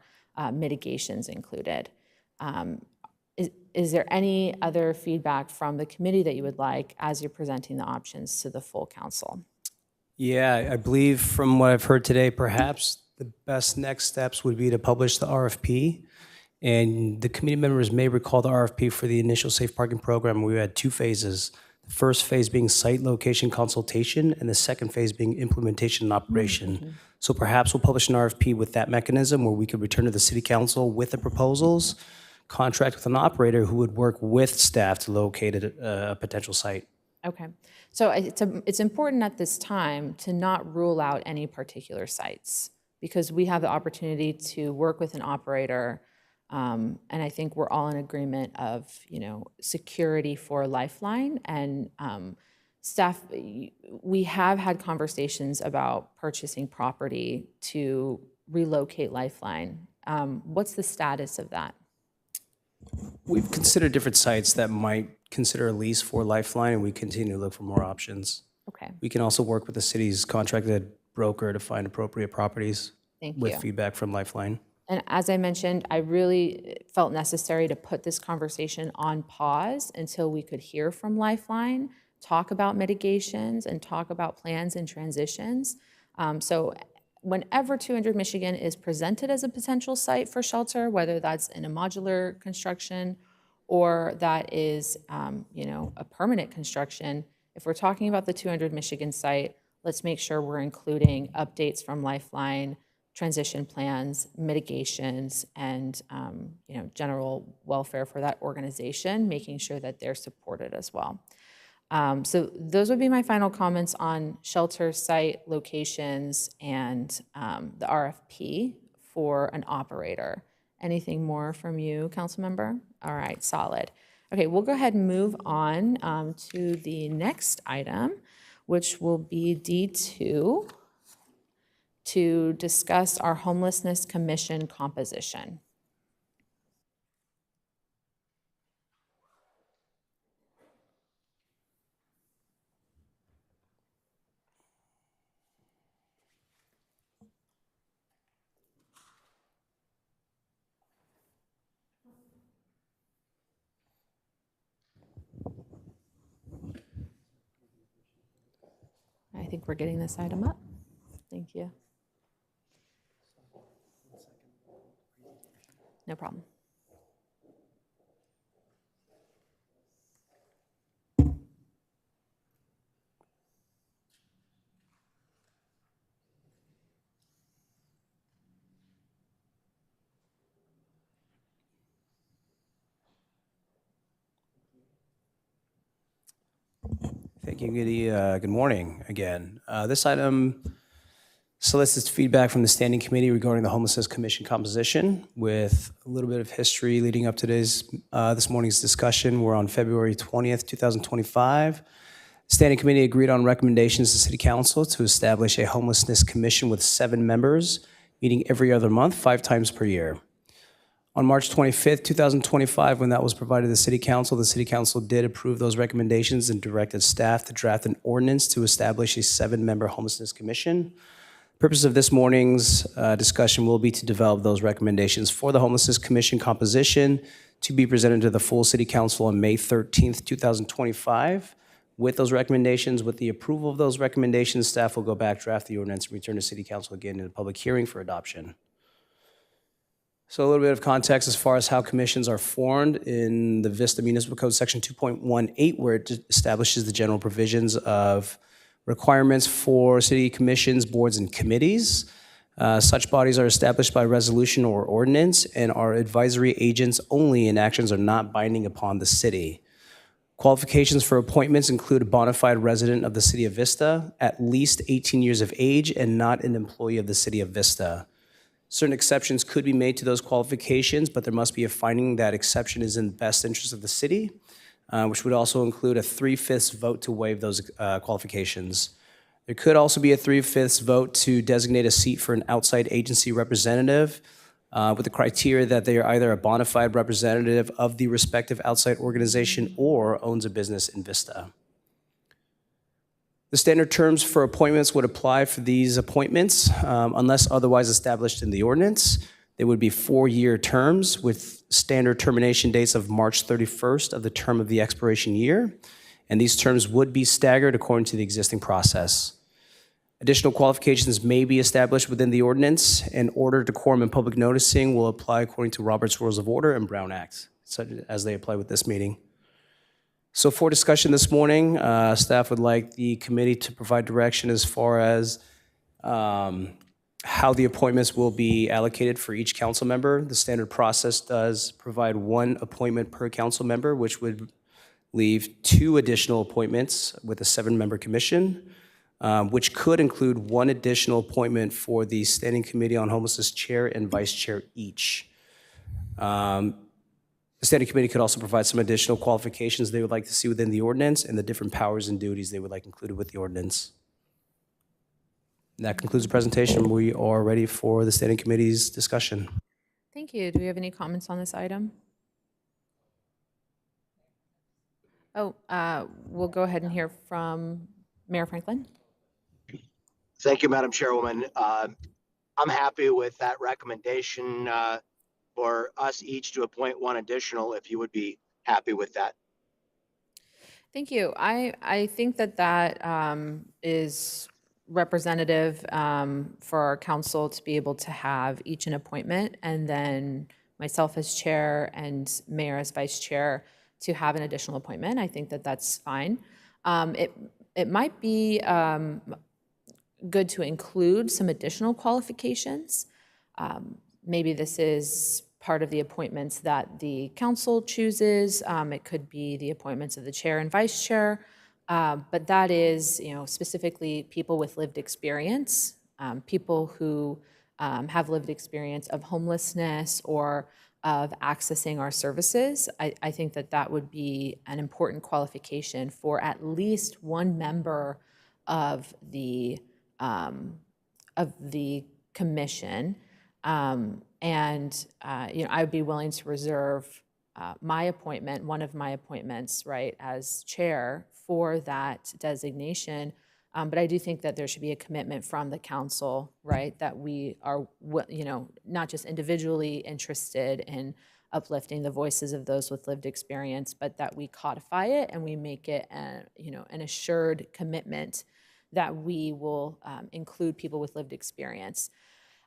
mitigations included. Is there any other feedback from the committee that you would like as you're presenting the options to the full council? Yeah, I believe from what I've heard today, perhaps the best next steps would be to publish the RFP. And the committee members may recall the RFP for the initial safe parking program. We had two phases. The first phase being site location consultation, and the second phase being implementation and operation. So perhaps we'll publish an RFP with that mechanism where we could return to the city council with the proposals, contract with an operator who would work with staff to locate a potential site. Okay, so it's important at this time to not rule out any particular sites because we have the opportunity to work with an operator, and I think we're all in agreement of security for Lifeline and staff. We have had conversations about purchasing property to relocate Lifeline. What's the status of that? We've considered different sites that might consider a lease for Lifeline, and we continue to look for more options. Okay, We can also work with the city's contracted broker to find appropriate properties thank with you. feedback from Lifeline. And as I mentioned, I really felt necessary to put this conversation on pause until we could hear from Lifeline, talk about mitigations, and talk about plans and transitions. So whenever 200 Michigan is presented as a potential site for shelter, whether that's in a modular construction or that is, a permanent construction, if we're talking about the 200 Michigan site, let's make sure we're including updates from Lifeline, transition plans, mitigations, and general welfare for that organization, making sure that they're supported as well. So those would be my final comments on shelter site locations and the RFP for an operator. Anything more from you, council member? All right, solid. Okay, we'll go ahead and move on to the next item, which will be D2, to discuss our homelessness commission composition. I think we're getting this item up. Thank you. No problem. Thank you. Good morning again. This item solicits feedback from the Standing Committee regarding the Homelessness Commission composition. With a little bit of history leading up to this morning's discussion, we're on February 20th, 2025. The Standing Committee agreed on recommendations to City Council to establish a Homelessness Commission with 7 members, meeting every other month, 5 times per year. On March 25th, 2025, when that was provided to the City Council did approve those recommendations and directed staff to draft an ordinance to establish a 7-member Homelessness Commission. The purpose of this morning's discussion will be to develop those recommendations for the Homelessness Commission composition to be presented to the full City Council on May 13th, 2025. With those recommendations, with the approval of those recommendations, staff will go back, draft the ordinance, and return to City Council again in a public hearing for adoption. So a little bit of context as far as how commissions are formed in the Vista Municipal Code Section 2.18, where it establishes the general provisions of requirements for city commissions, boards, and committees. Such bodies are established by resolution or ordinance and are advisory agents only, and actions are not binding upon the city. Qualifications for appointments include a bona fide resident of the City of Vista, at least 18 years of age, and not an employee of the City of Vista. Certain exceptions could be made to those qualifications, but there must be a finding that exception is in the best interest of the city, which would also include a 3/5 vote to waive those qualifications. There could also be a 3/5 vote to designate a seat for an outside agency representative with the criteria that they are either a bona fide representative of the respective outside organization or owns a business in Vista. The standard terms for appointments would apply for these appointments unless otherwise established in the ordinance. They would be 4-year terms with standard termination dates of March 31st of the term of the expiration year, and these terms would be staggered according to the existing process. Additional qualifications may be established within the ordinance, and order, decorum, and public noticing will apply according to Robert's Rules of Order and Brown Act, such as they apply with this meeting. So for discussion this morning, staff would like the committee to provide direction as far as how the appointments will be allocated for each council member. The standard process does provide 1 appointment per council member, which would leave 2 additional appointments with a 7-member commission, which could include 1 additional appointment for the Standing Committee on Homelessness chair and vice chair each. The Standing Committee could also provide some additional qualifications they would like to see within the ordinance and the different powers and duties they would like included with the ordinance. And that concludes the presentation. We are ready for the Standing Committee's discussion. Thank you. Do we have any comments on this item? Oh, we'll go ahead and hear from Mayor Franklin. Thank you, Madam Chairwoman. I'm happy with that recommendation for us each to appoint 1 additional, if you would be happy with that. Thank you. I think that is representative for our council to be able to have each an appointment, and then myself as chair and mayor as vice chair to have an additional appointment. I think that that's fine. It might be good to include some additional qualifications. Maybe this is part of the appointments that the council chooses. It could be the appointments of the chair and vice chair. But that is, specifically people with lived experience, people who have lived experience of homelessness or of accessing our services. I think that that would be an important qualification for at least one member of the commission. I would be willing to reserve my appointment, one of my appointments, right, as chair for that designation. But I do think that there should be a commitment from the council, right, that we are, not just individually interested in uplifting the voices of those with lived experience, but that we codify it and we make it, an assured commitment that we will include people with lived experience.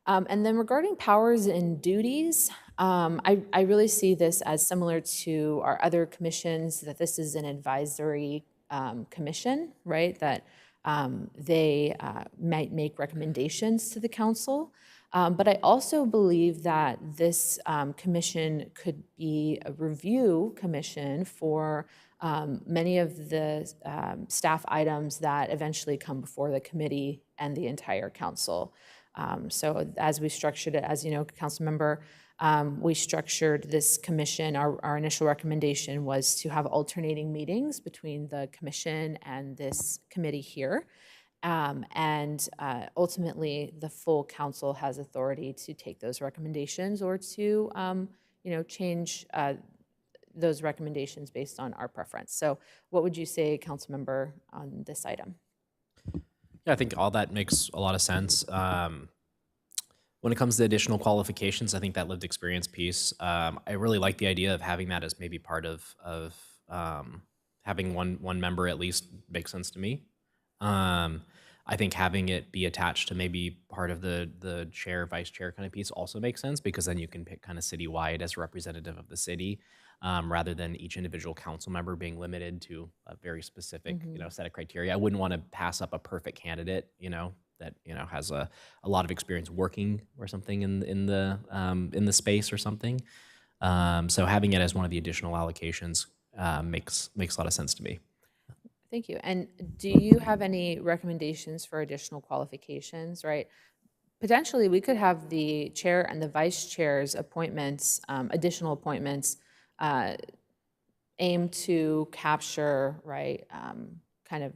And then regarding powers and duties, I really see this as similar to our other commissions, that this is an advisory commission, right? That they might make recommendations to the council. But I also believe that this commission could be a review commission for many of the staff items that eventually come before the committee and the entire council. So as we structured it, as you know, council member, we structured this commission. Our initial recommendation was to have alternating meetings between the commission and this committee here. Ultimately, the full council has authority to take those recommendations or to, change those recommendations based on our preference. So what would you say, council member, on this item? Yeah, I think all that makes a lot of sense. When it comes to additional qualifications, I think that lived experience piece, I really like the idea of having that as maybe part of having one member at least makes sense to me. I think having it be attached to maybe part of the chair, vice chair kind of piece also makes sense, because then you can pick kind of citywide as a representative of the city, rather than each individual council member being limited to a very specific, set of criteria. I wouldn't want to pass up a perfect candidate, that has a lot of experience working or something in the space or something. So having it as one of the additional allocations makes a lot of sense to me. Thank you. And do you have any recommendations for additional qualifications, right? Potentially, we could have the chair and the vice chair's appointments, additional appointments, aim to capture, right, kind of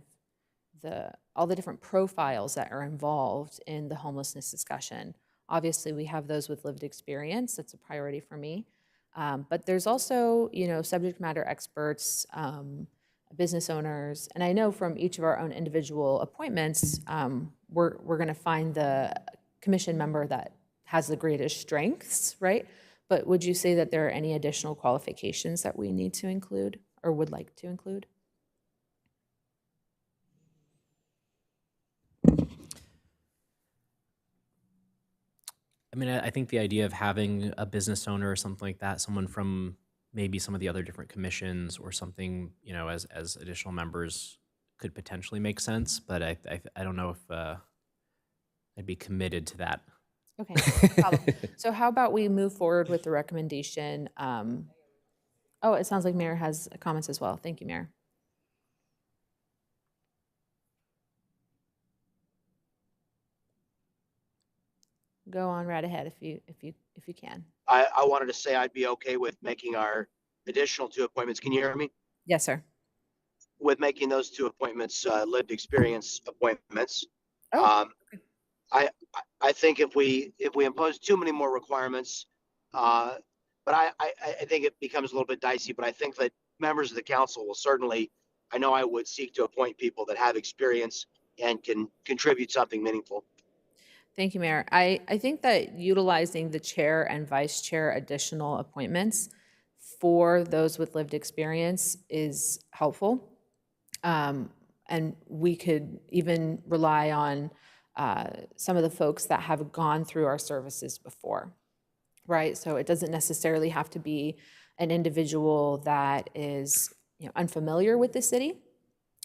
all the different profiles that are involved in the homelessness discussion. Obviously, we have those with lived experience. That's a priority for me. But there's also, subject matter experts, business owners, and I know from each of our own individual appointments, we're going to find the commission member that has the greatest strengths, right? But would you say that there are any additional qualifications that we need to include or would like to include? I mean, I think the idea of having a business owner or something like that, someone from maybe some of the other different commissions or something, as additional members could potentially make sense. But I don't know if I'd be committed to that. Okay, no problem. So how about we move forward with the recommendation? Oh, it sounds like Mayor has comments as well. Thank you, Mayor. Go on right ahead if you can. I wanted to say I'd be okay with making our additional two appointments. Can you hear me? Yes, sir. With making those two appointments, lived experience appointments. Oh, okay. I think if we impose too many more requirements, but I think it becomes a little bit dicey. But I think that members of the council will certainly, I know I would seek to appoint people that have experience and can contribute something meaningful. Thank you, Mayor. I think that utilizing the chair and vice chair additional appointments for those with lived experience is helpful. And we could even rely on some of the folks that have gone through our services before, right? So it doesn't necessarily have to be an individual that is unfamiliar with the city.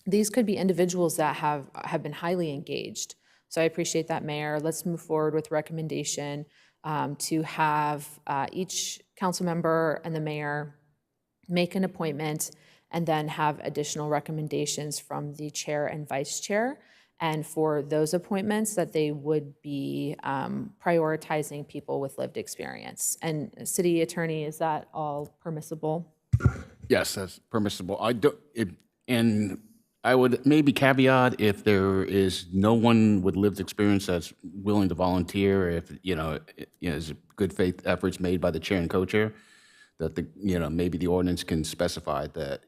These could be individuals that have been highly engaged, So I appreciate that, Mayor. Let's move forward with recommendation to have each council member and the mayor make an appointment and then have additional recommendations from the chair and vice chair. And for those appointments, that they would be prioritizing people with lived experience. And city attorney, is that all permissible? Yes, that's permissible. And I would maybe caveat if there is no one with lived experience that's willing to volunteer, if, is good faith efforts made by the chair and co-chair, that maybe the ordinance can specify that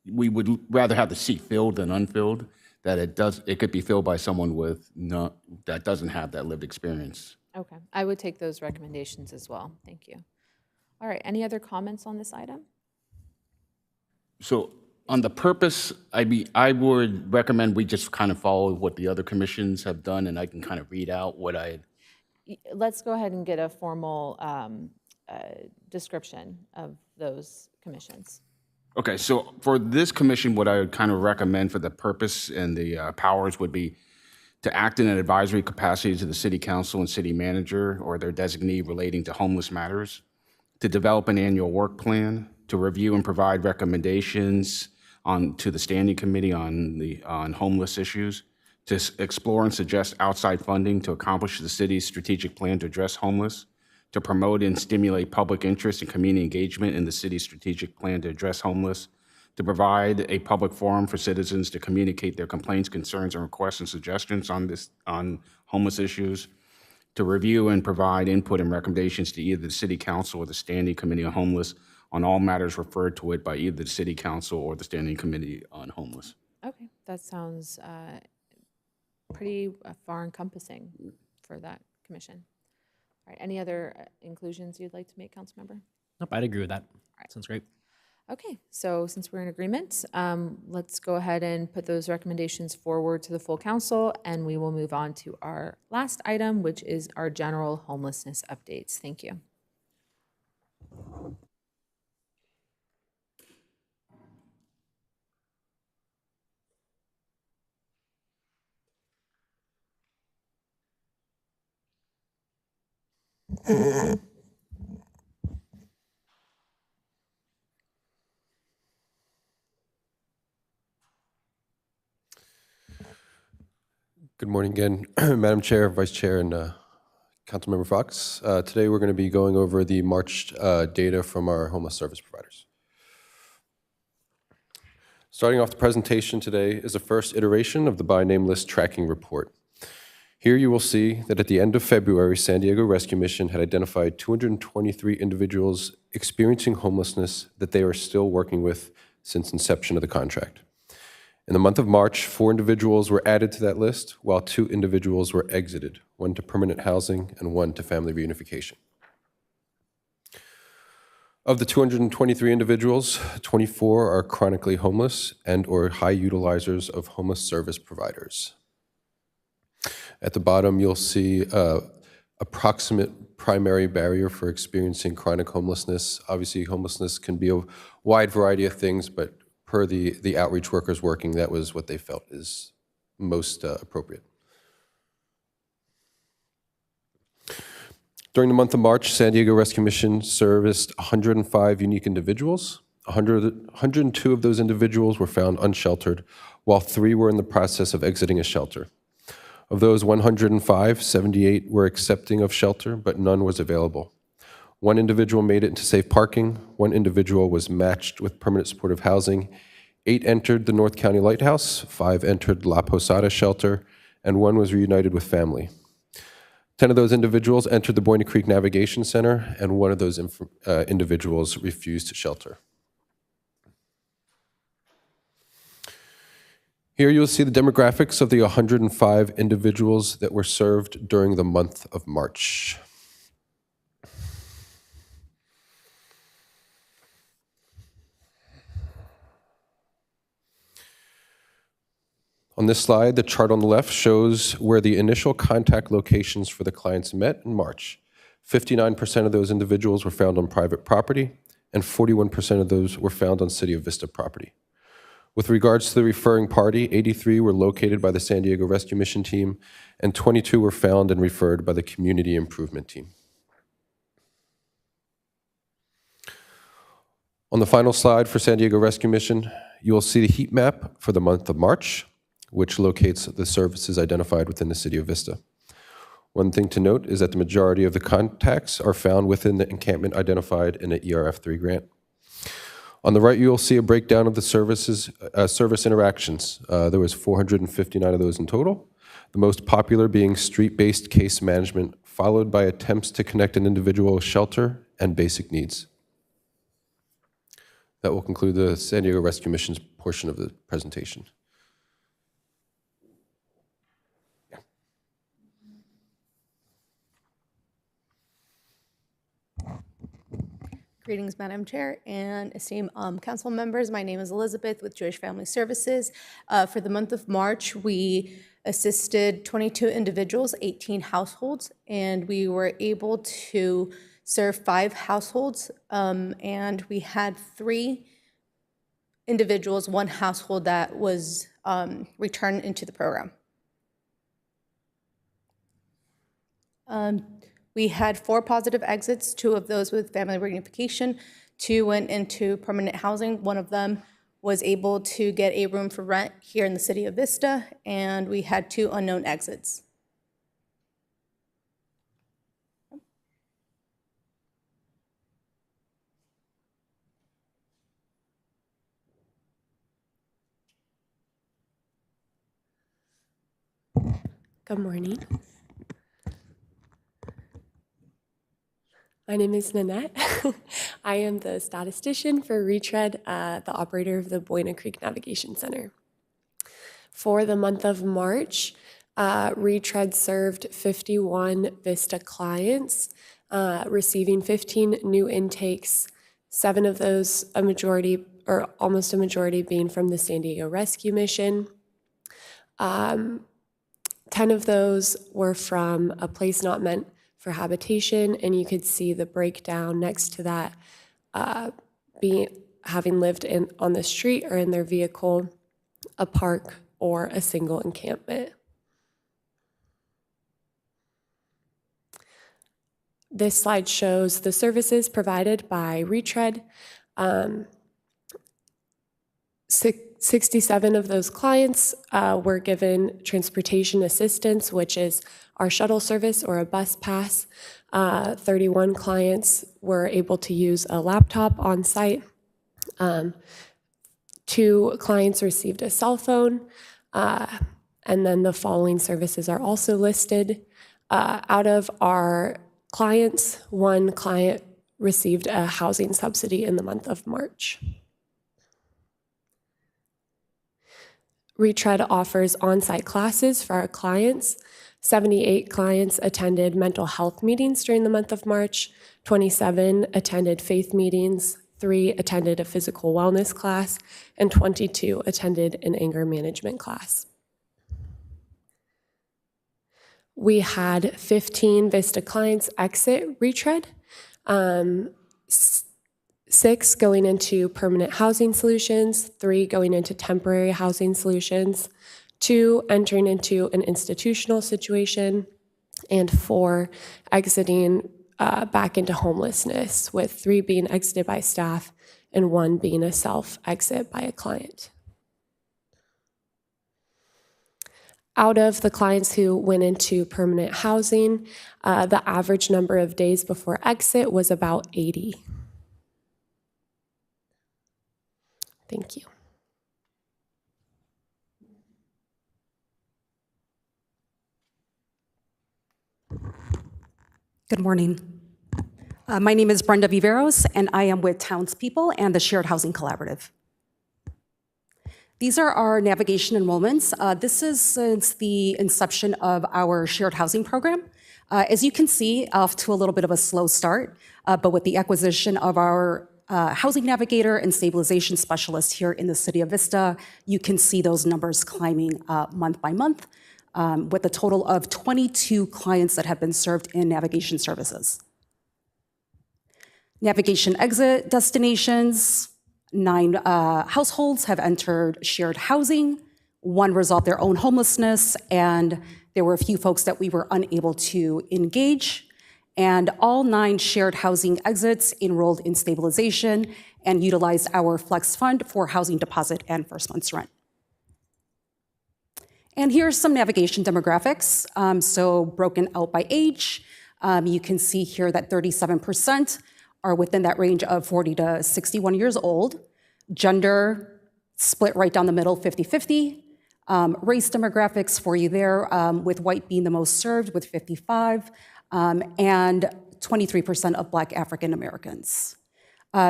we would rather have the seat filled than unfilled, that it could be filled by someone that doesn't have that lived experience. Okay, I would take those recommendations as well. Thank you. All right, any other comments on this item? So on the purpose, I would recommend we just kind of follow what the other commissions have done, and I can kind of read out what Let's go ahead and get a formal description of those commissions. Okay, so for this commission, what I would kind of recommend for the purpose and the powers would be to act in an advisory capacity to the city council and city manager or their designee relating to homeless matters, to develop an annual work plan, to review and provide recommendations to the standing committee on homeless issues, to explore and suggest outside funding to accomplish the city's strategic plan to address homeless, to promote and stimulate public interest and community engagement in the city's strategic plan to address homeless, to provide a public forum for citizens to communicate their complaints, concerns, and requests and suggestions on homeless issues, to review and provide input and recommendations to either the city council or the standing committee on homeless on all matters referred to it by either the city council or the standing committee on homeless. Okay, that sounds pretty far encompassing for that commission. All right, any other inclusions you'd like to make, Councilmember? Nope, I'd agree with that. Sounds great. Okay, so since we're in agreement, let's go ahead and put those recommendations forward to the full council, and we will move on to our last item, which is our general homelessness updates. Thank you. Good morning again, Madam Chair, Vice Chair, and Councilmember Fox. Today we're going to be going over the March data from our homeless service providers. Starting off the presentation today is the first iteration of the by name list tracking report. Here you will see that at the end of February, San Diego Rescue Mission had identified 223 individuals experiencing homelessness that they are still working with since inception of the contract. In the month of March, 4 individuals were added to that list, while 2 individuals were exited, 1 to permanent housing and 1 to family reunification. Of the 223 individuals, 24 are chronically homeless and or high utilizers of homeless service providers. At the bottom, you'll see approximate primary barrier for experiencing chronic homelessness. Obviously, homelessness can be a wide variety of things, but per the outreach workers working, that was what they felt is most appropriate. During the month of March, San Diego Rescue Mission serviced 105 unique individuals. 102 of those individuals were found unsheltered, while 3 were in the process of exiting a shelter. Of those 105, 78 were accepting of shelter, but none was available. 1 individual made it into safe parking. 1 individual was matched with permanent supportive housing. 8 entered the North County Lighthouse. 5 entered La Posada shelter, and 1 was reunited with family. 10 of those individuals entered the Boyne Creek Navigation Center, and 1 of those individuals refused to shelter. Here you'll see the demographics of the 105 individuals that were served during the month of March. On this slide, the chart on the left shows where the initial contact locations for the clients met in March. 59% of those individuals were found on private property, and 41% of those were found on City of Vista property. With regards to the referring party, 83 were located by the San Diego Rescue Mission team, and 22 were found and referred by the Community Improvement team. On the final slide for San Diego Rescue Mission, you will see the heat map for the month of March, which locates the services identified within the city of Vista. One thing to note is that the majority of the contacts are found within the encampment identified in the ERF3 grant. On the right, you will see a breakdown of the service interactions. There was 459 of those in total, the most popular being street-based case management, followed by attempts to connect an individual with shelter and basic needs. That will conclude the San Diego Rescue Mission's portion of the presentation. Greetings, Madam Chair and esteemed council members. My name is Elizabeth with Jewish Family Services. For the month of March, we assisted 22 individuals, 18 households, and we were able to serve 5 households, and we had 3 individuals, 1 household that was returned into the program. We had 4 positive exits, 2 of those with family reunification, 2 went into permanent housing. 1 of them was able to get a room for rent here in the city of Vista, and we had 2 unknown exits. Good morning. My name is Nanette. I am the statistician for Retread, the operator of the Buena Creek Navigation Center. For the month of March, Retread served 51 Vista clients, receiving 15 new intakes, 7 of those, a majority, or almost a majority, being from the San Diego Rescue Mission. 10 of those were from a place not meant for habitation, and you could see the breakdown next to that, having lived on the street or in their vehicle, a park, or a single encampment. This slide shows the services provided by Retread. 67 of those clients were given transportation assistance, which is our shuttle service or a bus pass. 31 clients were able to use a laptop on site. 2 clients received a cell phone. And then the following services are also listed. Out of our clients, 1 client received a housing subsidy in the month of March. Retread offers on-site classes for our clients. 78 clients attended mental health meetings during the month of March. 27 attended faith meetings. 3 attended a physical wellness class, and 22 attended an anger management class. We had 15 Vista clients exit Retread, 6 going into permanent housing solutions, 3 going into temporary housing solutions, 2 entering into an institutional situation, and 4 exiting back into homelessness, with 3 being exited by staff and 1 being a self-exit by a client. Out of the clients who went into permanent housing, the average number of days before exit was about 80. Thank you. Good morning. My name is Brenda Viveros, and I am with Townspeople and the Shared Housing Collaborative. These are our navigation enrollments. This is since the inception of our shared housing program. As you can see, off to a little bit of a slow start, but with the acquisition of our housing navigator and stabilization specialist here in the city of Vista, you can see those numbers climbing month by month, with a total of 22 clients that have been served in navigation services. Navigation exit destinations, 9 households have entered shared housing, 1 resolved their own homelessness, and there were a few folks that we were unable to engage. And all 9 shared housing exits enrolled in stabilization and utilized our Flex Fund for housing deposit and first month's rent. And here's some navigation demographics. So broken out by age, you can see here that 37% are within that range of 40 to 61 years old. Gender split right down the middle, 50-50. Race demographics for you there, with white being the most served with 55, and 23% of Black African Americans.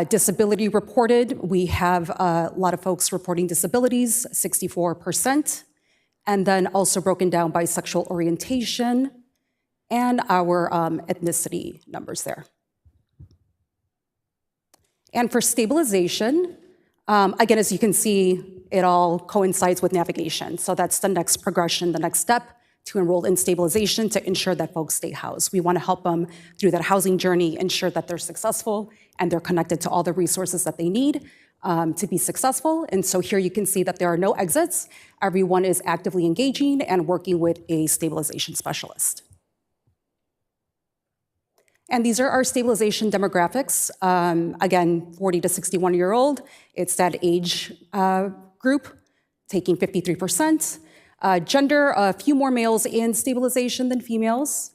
Disability reported, we have a lot of folks reporting disabilities, 64%, and then also broken down by sexual orientation and our ethnicity numbers there. And for stabilization, again, as you can see, it all coincides with navigation. So that's the next progression, the next step to enroll in stabilization to ensure that folks stay housed. We want to help them through that housing journey, ensure that they're successful and they're connected to all the resources that they need to be successful. And so here you can see that there are no exits. Everyone is actively engaging and working with a stabilization specialist. And these are our stabilization demographics. Again, 40 to 61-year-old, it's that age group, taking 53%. Gender, a few more males in stabilization than females.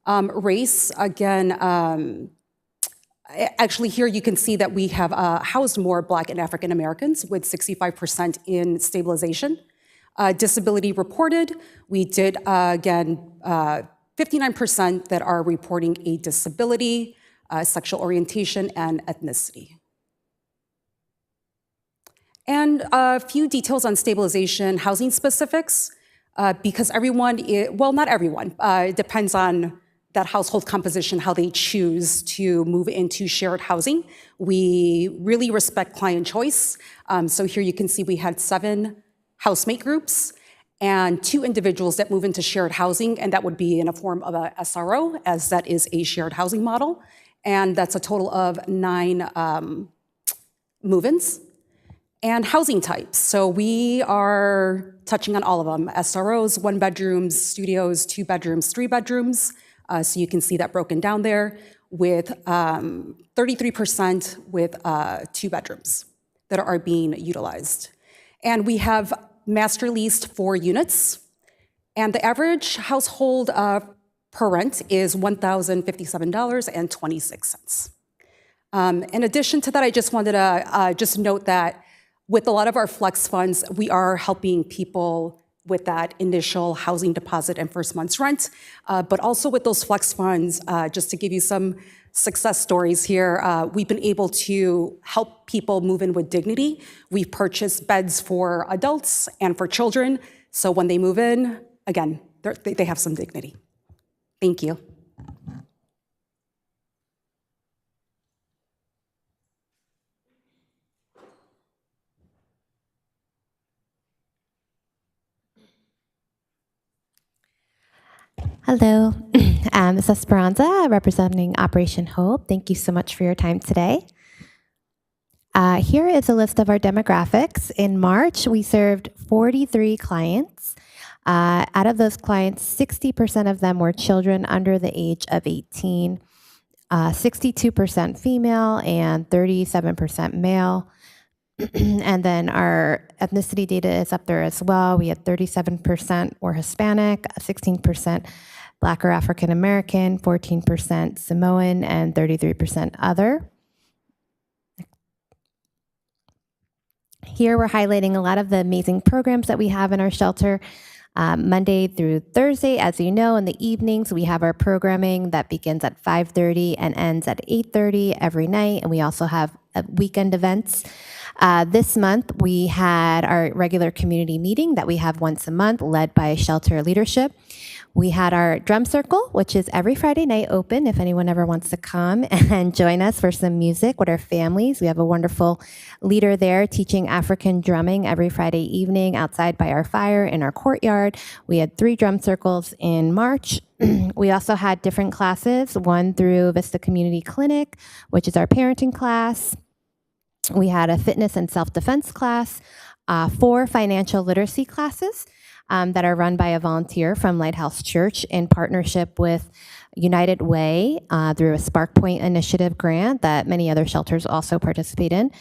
Race, again, actually here you can see that we have housed more Black and African Americans with 65% in stabilization. Disability reported, we did, again, 59% that are reporting a disability, sexual orientation, and ethnicity. And a few details on stabilization housing specifics, because everyone, well, not everyone, it depends on that household composition, how they choose to move into shared housing. We really respect client choice. So here you can see we had 7 housemate groups and 2 individuals that move into shared housing, and that would be in a form of a SRO, as that is a shared housing model. And that's a total of 9 move-ins. And housing types, so we are touching on all of them. SROs, 1 bedrooms, studios, 2 bedrooms, 3 bedrooms. So you can see that broken down there with 33% with 2 bedrooms that are being utilized. And we have master leased 4 units. And the average household per rent is $1,057.26. In addition to that, I just wanted to just note that with a lot of our flex funds, we are helping people with that initial housing deposit and first month's rent, but also with those flex funds, just to give you some success stories here, we've been able to help people move in with dignity. We've purchased beds for adults and for children, so when they move in, again, they have some dignity. Thank you. Hello, it's Esperanza representing Operation Hope. Thank you so much for your time today. Here is a list of our demographics. In March, we served 43 clients. Out of those clients, 60% of them were children under the age of 18, 62% female, and 37% male. And then our ethnicity data is up there as well. We had 37% were Hispanic, 16% Black or African American, 14% Samoan, and 33% other. Here we're highlighting a lot of the amazing programs that we have in our shelter. Monday through Thursday, as you know, in the evenings, we have our programming that begins at 5:30 and ends at 8:30 every night. And we also have weekend events. This month, we had our regular community meeting that we have once a month, led by shelter leadership. We had our drum circle, which is every Friday night open if anyone ever wants to come and join us for some music with our families. We have a wonderful leader there teaching African drumming every Friday evening outside by our fire in our courtyard. We had 3 drum circles in March. We also had different classes, one through Vista Community Clinic, which is our parenting class. We had a fitness and self-defense class, 4 financial literacy classes that are run by a volunteer from Lighthouse Church in partnership with United Way through a Spark Point Initiative grant that many other shelters also participate in.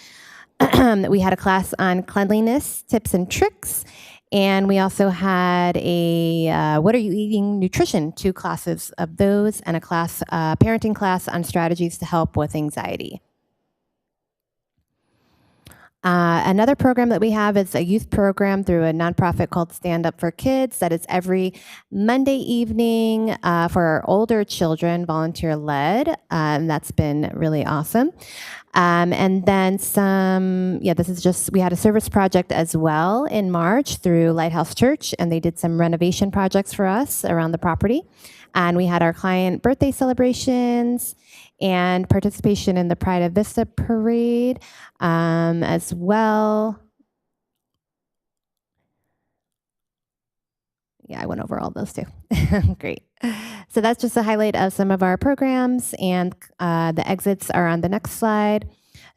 We had a class on cleanliness tips and tricks, and we also had a What Are You Eating Nutrition, 2 classes of those, and a class, parenting class on strategies to help with anxiety. Another program that we have is a youth program through a nonprofit called Stand Up for Kids that is every Monday evening for our older children, volunteer-led, and that's been really awesome. And then we had a service project as well in March through Lighthouse Church, and they did some renovation projects for us around the property. And we had our client birthday celebrations and participation in the Pride of Vista parade as well. Yeah, I went over all those too. Great. So that's just a highlight of some of our programs, and the exits are on the next slide.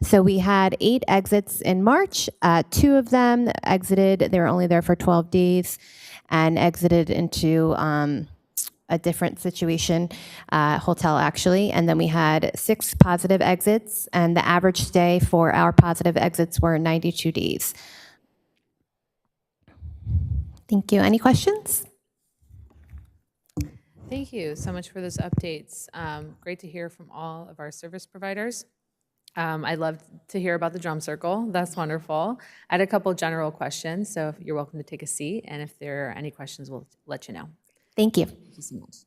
So we had 8 exits in March. 2 of them exited. They were only there for 12 days and exited into a different situation, hotel actually. And then we had 6 positive exits, and the average stay for our positive exits were 92 days. Thank you. Any questions? Thank you so much for those updates. Great to hear from all of our service providers. I love to hear about the drum circle. That's wonderful. I had a couple general questions, so you're welcome to take a seat, and if there are any questions, we'll let you know. Thank you. Thank you so much.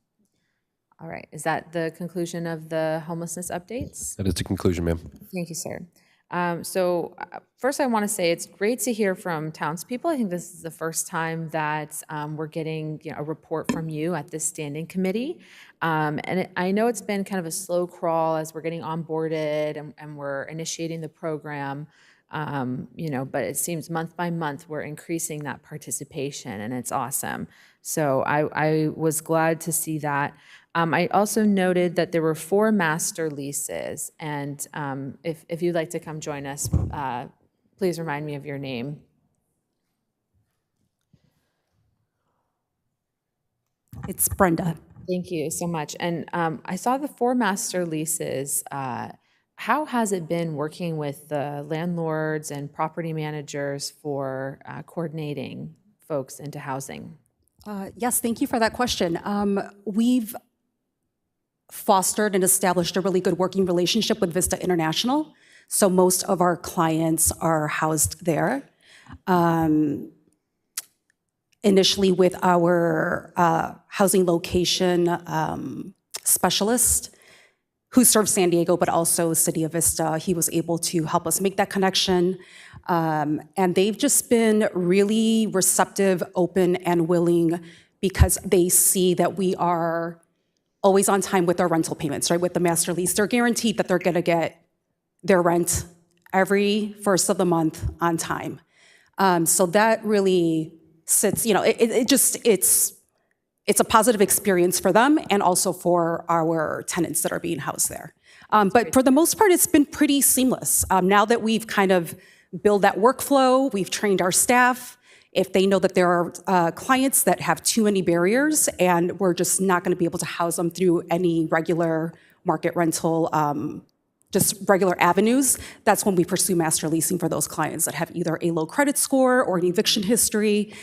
All right, is that the conclusion of the homelessness updates? That is the conclusion, ma'am. Thank you, sir. First I want to say it's great to hear from townspeople. I think this is the first time that we're getting a report from you at this standing committee. I know it's been kind of a slow crawl as we're getting onboarded and we're initiating the program, but it seems month by month we're increasing that participation, and it's awesome. So I was glad to see that. I also noted that there were 4 master leases, and if you'd like to come join us, please remind me of your name. It's Brenda. Thank you so much. And I saw the 4 master leases. How has it been working with the landlords and property managers for coordinating folks into housing? Yes, thank you for that question. We've fostered and established a really good working relationship with Vista International. So most of our clients are housed there. Initially with our housing location specialist, who serves San Diego, but also City of Vista, he was able to help us make that connection. And they've just been really receptive, open, and willing, because they see that we are always on time with our rental payments, right? With the master lease, they're guaranteed that they're gonna get their rent every first of the month on time. So that really sits, it's a positive experience for them and also for our tenants that are being housed there. But for the most part, it's been pretty seamless. Now that we've kind of built that workflow, we've trained our staff. If they know that there are clients that have too many barriers and we're just not going to be able to house them through any regular market rental, just regular avenues, that's when we pursue master leasing for those clients that have either a low credit score or an eviction history.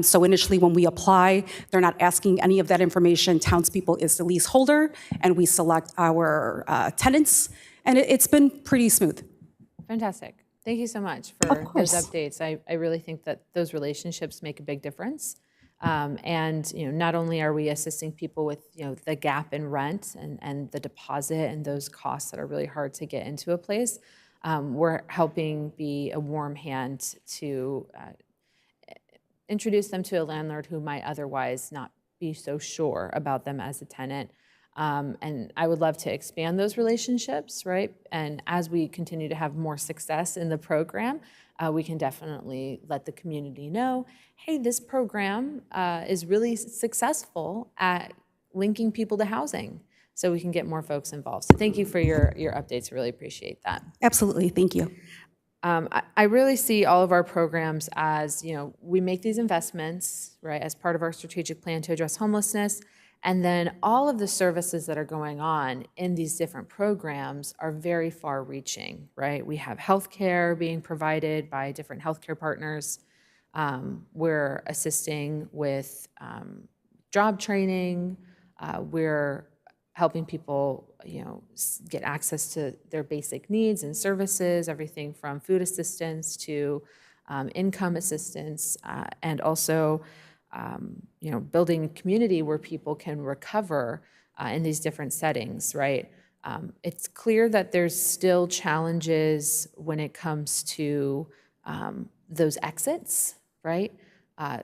So initially when we apply, they're not asking any of that information. Townspeople is the leaseholder, and we select our tenants, and it's been pretty smooth. Fantastic. Thank you so much for those updates. I really think that those relationships make a big difference. And not only are we assisting people with the gap in rent and the deposit and those costs that are really hard to get into a place, we're helping be a warm hand to introduce them to a landlord who might otherwise not be so sure about them as a tenant. And I would love to expand those relationships, right? And as we continue to have more success in the program, we can definitely let the community know, hey, this program is really successful at linking people to housing, so we can get more folks involved. So thank you for your updates. Really appreciate that. Absolutely. Thank you. I really see all of our programs as, we make these investments, right, as part of our strategic plan to address homelessness, and then all of the services that are going on in these different programs are very far-reaching, right? We have healthcare being provided by different healthcare partners. We're assisting with job training. We're helping people, get access to their basic needs and services, everything from food assistance to income assistance, and also, building a community where people can recover in these different settings, right? It's clear that there's still challenges when it comes to those exits, right?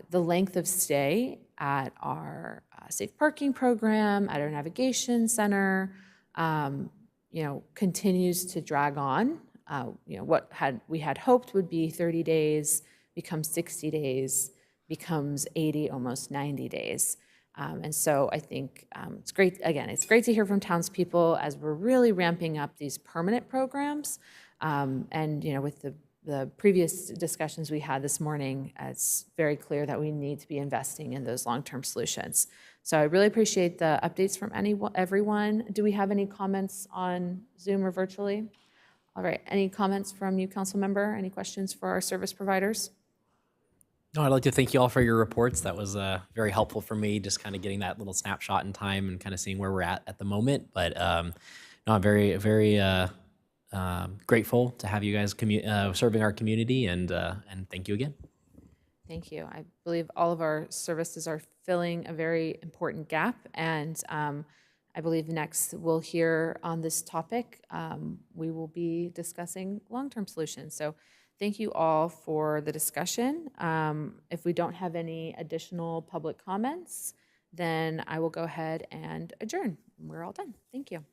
The length of stay at our safe parking program, at our navigation center, continues to drag on. What we had hoped would be 30 days becomes 60 days, becomes 80, almost 90 days. And so I think it's great, again, it's great to hear from townspeople as we're really ramping up these permanent programs. And with the previous discussions we had this morning, it's very clear that we need to be investing in those long-term solutions. So I really appreciate the updates from everyone. Do we have any comments on Zoom or virtually? All right, any comments from you, council member? Any questions for our service providers? No, I'd like to thank you all for your reports. That was very helpful for me, just kind of getting that little snapshot in time and kind of seeing where we're at the moment. But no, I'm very, very grateful to have you guys serving our community, and thank you again. Thank you. I believe all of our services are filling a very important gap, and I believe next we'll hear on this topic, we will be discussing long-term solutions. So thank you all for the discussion. If we don't have any additional public comments, then I will go ahead and adjourn. We're all done. Thank you.